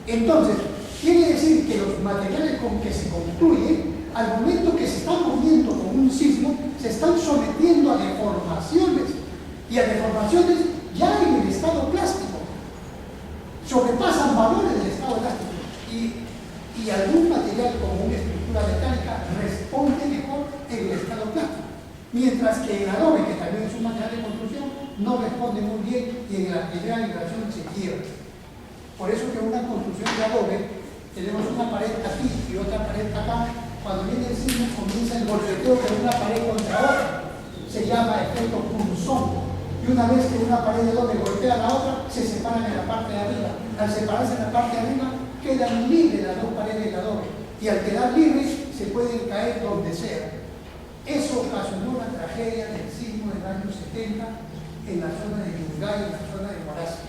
Entonces, quiere decir que los materiales con que se construyen, al momento que se están moviendo con un sismo, se están sometiendo a deformaciones. Y a deformaciones ya en el estado plástico. Sobrepasan valores del estado plástico. Y algún material como una estructura metálica responde mejor en el estado plástico. Mientras que el adobe, que también es un material de construcción, no responde muy bien y en la primera vibración se quiebra. Por eso que una construcción de adobe, tenemos una pared aquí y otra pared acá. Cuando viene el sismo comienza el golpeteo de una pared contra otra. Se llama efecto punzón. Y una vez que una pared de adobe golpea a la otra, se separan en la parte de arriba. Al separarse en la parte de arriba, quedan libres las dos paredes de adobe. Y al quedar libres, se pueden caer donde sea. Eso ocasionó la tragedia del sismo del año 70 en la zona de Yungay, en la zona de Huaraz.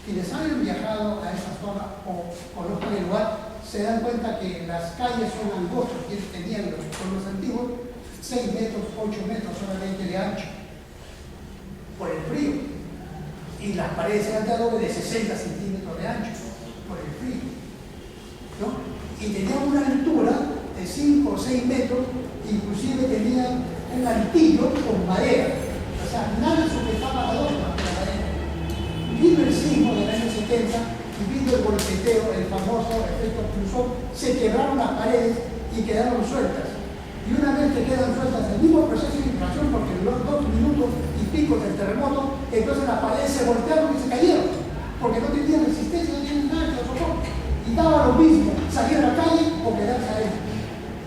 Quienes hayan viajado a esa zona o conozcan el lugar, se dan cuenta que las calles son angostas, que tenían los pueblos antiguos 6 metros, 8 metros solamente de ancho, por el frío. Y las paredes eran de adobe de 60 centímetros de ancho, por el frío, ¿no? Y tenían una altura de 5 o 6 metros, inclusive tenían un altillo con madera. y vino el golpeteo, el famoso efecto Clusón, se quebraron las paredes y quedaron sueltas. Y una vez que quedan sueltas, el mismo proceso de inflación, porque duró 2 minutos y pico del terremoto, entonces las paredes se voltearon y se cayeron, porque no tenían resistencia, no tenían nada que lo soporte. Y daba lo mismo salir a la calle o quedarse adentro.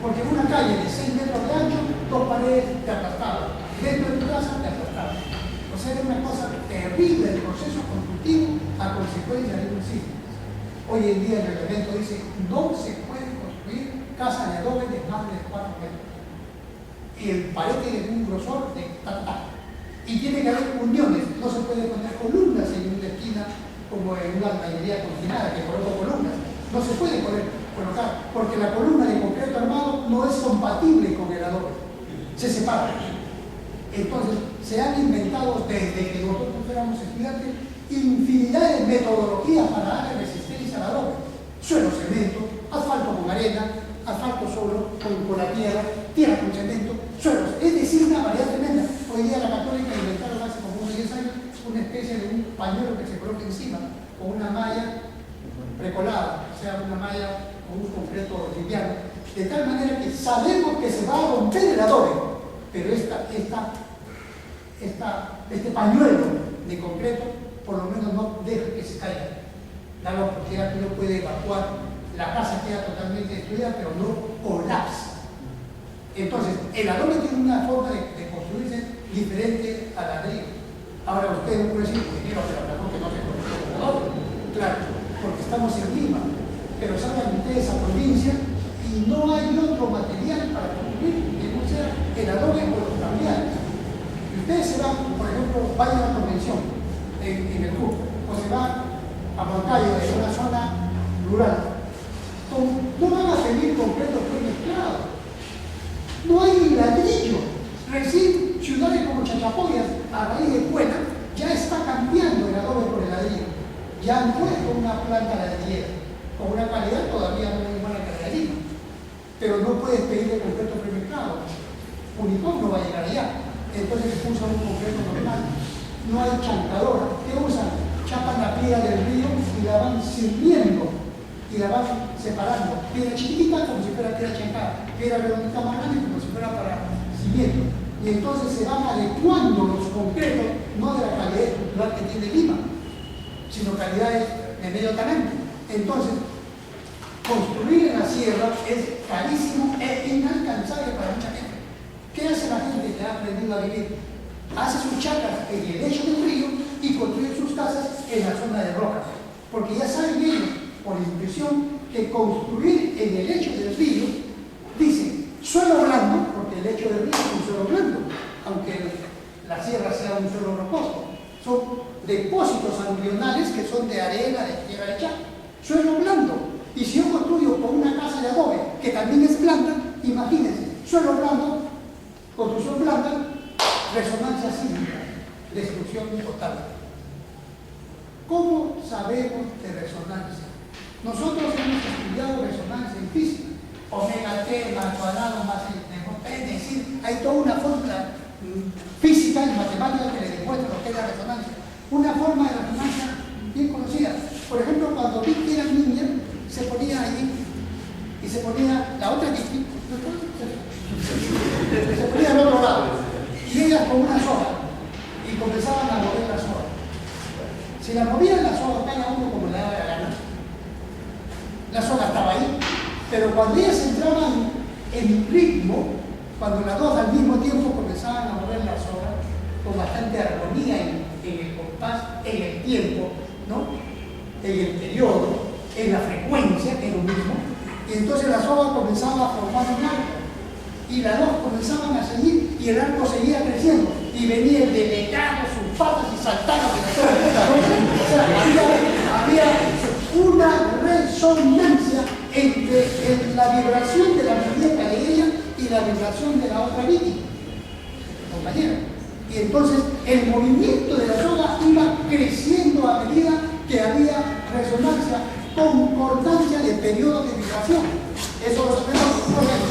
Porque en una calle de 6 metros de ancho, 2 paredes te aplastaban. Dentro de tu casa te aplastaban. O sea, era una cosa terrible el proceso constructivo a consecuencia de un sismo. Hoy en día el reglamento dice, no se puede construir casa de adobe de más de 4 metros. Y el pared tiene un grosor de tal. Y tiene que haber uniones, no se puede poner columnas en una esquina como en una albañilería confinada que coloca columnas. No se puede colocar, porque la columna de concreto armado no es compatible con el adobe. Se separa. Entonces, se han inventado desde que nosotros éramos estudiantes infinidad de metodologías para darle resistencia al adobe. Suelo cemento, asfalto con arena, asfalto solo con la tierra con cemento, suelos. Es decir, una variedad tremenda. Hoy día la Católica inventaron hace como unos 10 años una especie de un pañuelo que se coloca encima con una malla precolada, o sea, una malla con un concreto liviano, de tal manera que sabemos que se va a romper el adobe, pero este pañuelo de concreto por lo menos no deja que se caiga. Da la oportunidad que uno puede evacuar, la casa queda totalmente destruida, pero no colapsa. Entonces, el adobe tiene una forma de construirse diferente al ladrillo. Ahora ustedes no pueden decir, ingeniero, pero que no se construye con adobe. Claro, porque estamos en Lima, pero salgan ustedes a provincia y no hay otro material para construir que no sea el adobe o los cambiales. Y ustedes se van, por ejemplo, vayan a la convención en el club, o se van a Moncayo, en una zona rural. No van a pedir concreto premezclado. No hay ladrillo. Recién ciudades como Chachapoyas, a raíz de Puebla, ya está cambiando el adobe por el ladrillo. Ya han puesto una planta ladrillera, con una calidad todavía muy buena que la de Lima. Pero no puedes pedirle concreto premezclado. Unicom no va a llegar allá. Entonces se usa un concreto normal. No hay chancadora. ¿Qué usan? Chapan la piedra del río y la van sirviendo y la van separando. Piedra chiquitita como si fuera piedra chancada, piedra redondita más grande como si fuera para cimiento. Y entonces se van adecuando los concretos, no de la calidad estructural que tiene Lima, sino calidades de medio tamaño. Entonces, construir en la sierra es carísimo e inalcanzable para mucha gente. ¿Qué hace la gente que ha aprendido a vivir? Hace sus chacras en el lecho del río y construye sus casas en la zona de roca. Porque ya saben ellos, por intuición, que construir en el lecho del río, dicen, suelo blando, porque el lecho del río es un suelo blando, aunque la sierra sea un suelo rocoso. Son depósitos aluvionales que son de arena, de tierra hecha, suelo blando. Y si yo construyo con una casa de adobe, que también es blanda, imagínense, suelo blando, construcción blanda, resonancia sísmica, destrucción total. ¿Cómo sabemos de resonancia? Nosotros hemos estudiado resonancia en física, omega t más cuadrado más es decir, hay toda una fórmula física y matemática que le demuestra lo que es la resonancia. Una forma de resonancia bien conocida. Por ejemplo, cuando Vicky era niña, se ponía ahí y se ponía la otra Vicky, se ponía al otro lado. Y ellas con una soga y comenzaban a mover la soga. Si la movían la soga, cada uno como le daba la gana, la soga estaba ahí, pero cuando ellas entraban en ritmo, cuando las dos al mismo tiempo comenzaban a mover la soga con bastante armonía en el compás, en el tiempo, ¿no? En el periodo, en la frecuencia, que es lo mismo, y entonces la soga comenzaba a formar un arco. Y las dos comenzaban a seguir y el arco seguía creciendo. Y venía el delegado, sus patas y saltaban. O sea, había una resonancia entre la vibración de la muñeca de ella y la vibración de la otra Vicky, compañera. Y entonces el movimiento de la soga iba creciendo a medida que había resonancia, concordancia de periodos de vibración. Eso lo sabemos porque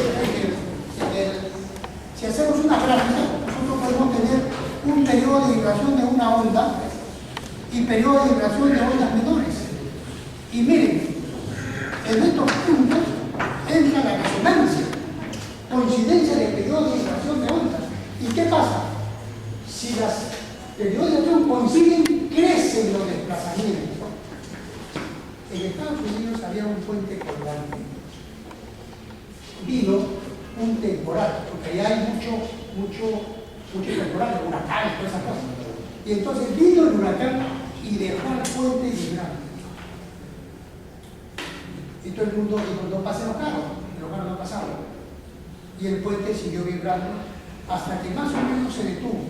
si hacemos una gráfica, nosotros podemos tener un periodo de vibración de una onda y periodo de vibración de ondas menores. Y miren, en estos puntos entra la resonancia, coincidencia de periodo de inflación de ondas. ¿Y qué pasa? Si las periodos de inflación coinciden, crecen los desplazamientos. En Estados Unidos había un puente colgante. Vino un temporal, porque allá hay mucho temporal, huracanes, todas esas cosas. Y entonces vino el huracán y dejó al puente vibrando. Y todo el mundo dijo, no pasen los carros no pasaron. Y el puente siguió vibrando hasta que más o menos se detuvo.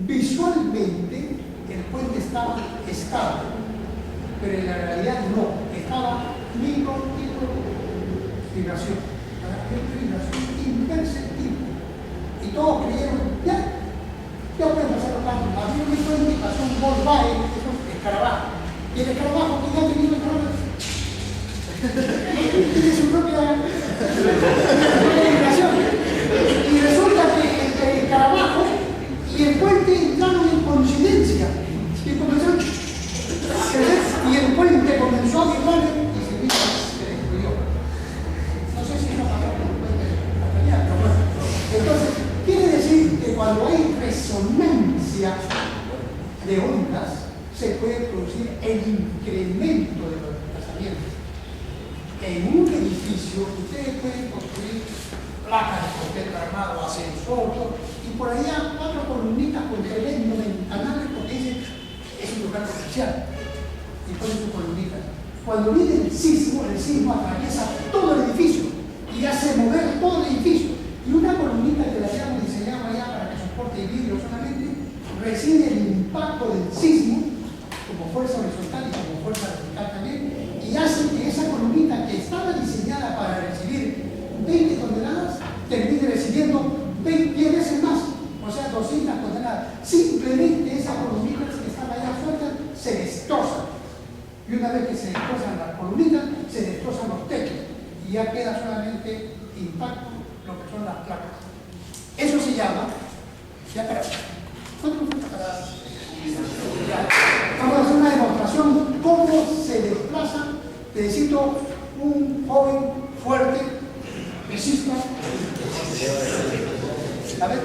Visualmente el puente estaba estable, pero en la realidad no, estaba micro vibración, imperceptible. Y todos creyeron, ya pueden pasar los carros. Abrió mi puente y pasó un Volkswagen, escarabajo. Y el escarabajo que ya tenía el escarabajo tiene su propia vibración. Y resulta que entre el escarabajo y el puente entraron en coincidencia. Y comenzaron y el puente comenzó a vibrar y se destruyó. No sé si no pasó por el puente hasta allá, pero bueno. Entonces, quiere decir que cuando hay resonancia de ondas, se puede producir el incremento de los desplazamientos. En un edificio, ustedes pueden construir placas de concreto armado, ascensor, y por allá 4 columnitas con tremendo ventanales, porque dicen es un lugar comercial, y ponen sus columnitas. Cuando viene el sismo atraviesa todo el edificio y hace mover todo el edificio. Y una columnita que la hayamos diseñado allá para que soporte el vidrio solamente, recibe el impacto del sismo como fuerza horizontal y como fuerza vertical también, y hace que esa columnita que estaba diseñada para recibir 20 toneladas termine recibiendo 10 veces más, o sea, 200 toneladas. Simplemente esa columnita que estaba allá suelta se destroza. Y una vez que se destrozan las columnitas, se destrozan los techos y ya queda solamente impacto lo que son las placas. Eso se llama, vamos a hacer una demostración cómo se desplaza. Necesito un joven fuerte, resista. A ver.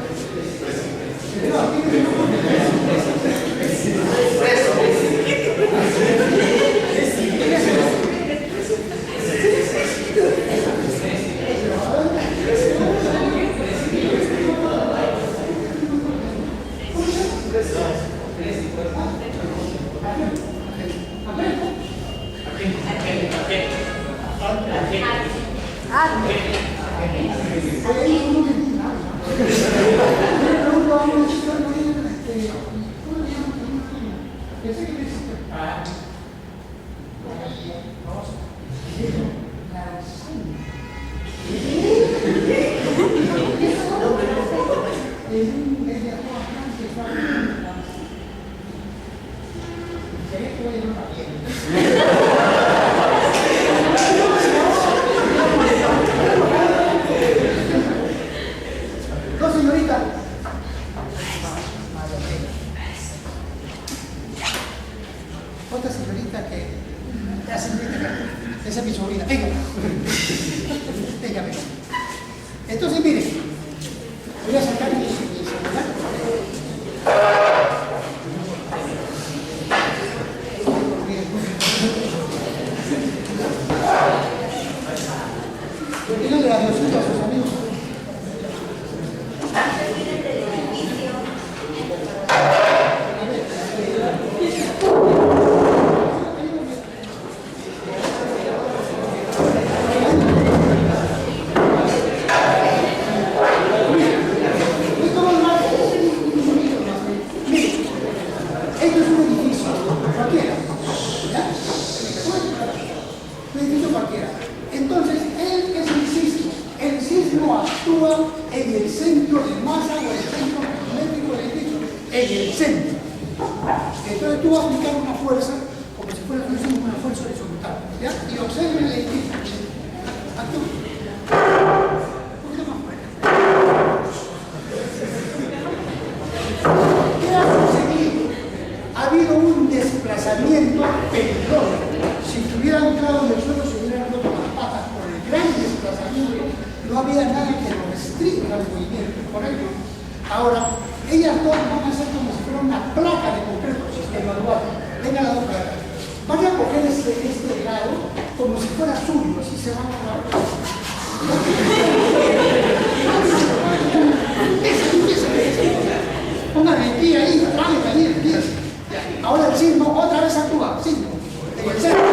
Ha habido un desplazamiento peligroso. Si estado en el suelo se hubieran roto las patas por el gran desplazamiento, no había nada que lo restrinja el movimiento, ¿correcto? Ahora, ellas dos van a ser como si fuera una placa de concreto, sistema dual. Venga la otra acá. Van a coger este grado como si fuera suyo, así se van a dar. Pónganle el pie ahí, tráeme ahí el pie. Ahora el signo, otra vez actúa, signo. En el centro.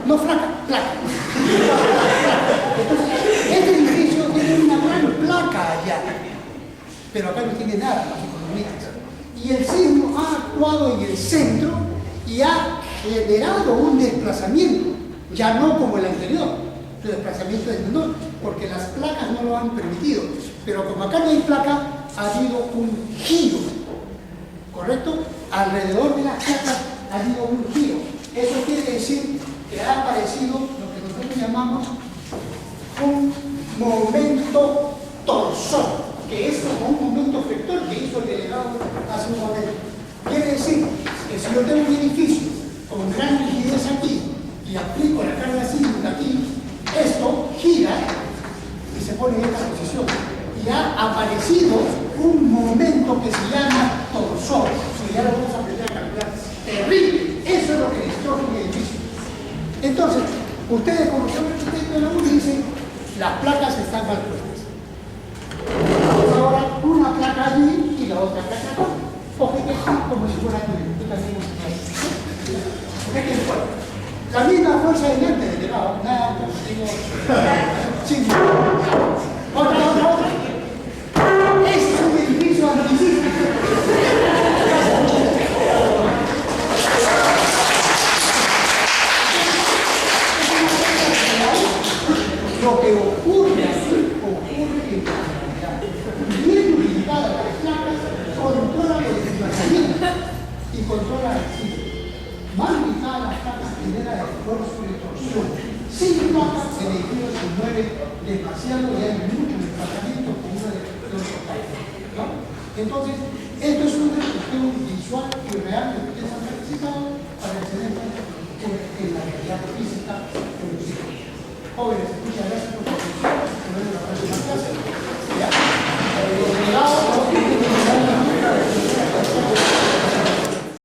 No placa. Entonces, este edificio tiene una gran placa allá, pero acá no tiene nada más económicas. Y el sismo ha actuado en el centro y ha generado un desplazamiento, ya no como el anterior. El desplazamiento es menor, porque las placas no lo han permitido. Pero como acá no hay placa, ha habido un giro, ¿correcto? Alrededor de las placas ha habido un giro. Eso quiere decir que ha aparecido lo que nosotros llamamos un momento torsor, que es como un momento vector que hizo el delegado hace un momento. Quiere decir que si yo tengo un edificio con gran rigidez aquí y aplico la carga sísmica aquí, esto gira y se pone en esta posición. Y ha aparecido un momento que se llama torsor, que ya lo vamos a aprender a calcular. Terrible. Eso es lo que destroza un edificio. Entonces, ustedes como son arquitectos de la U dicen, las placas están mal puestas. Ahora, una placa allí y la otra placa acá. Cógete como si fuera tuyo. Tú también cógete el fuego. La misma fuerza de mente de llegado. Nada, como digo. Sí. Otra. Este es un edificio antisísmico. Lo que ocurre en la realidad. Bien ubicadas las placas, controla los desplazamientos y controla el sitio. Mal ubicadas las placas genera esfuerzo de torsión. Sin placas, el edificio se mueve demasiado y hay mucho desplazamiento como uno de los países, ¿no? Entonces, esto es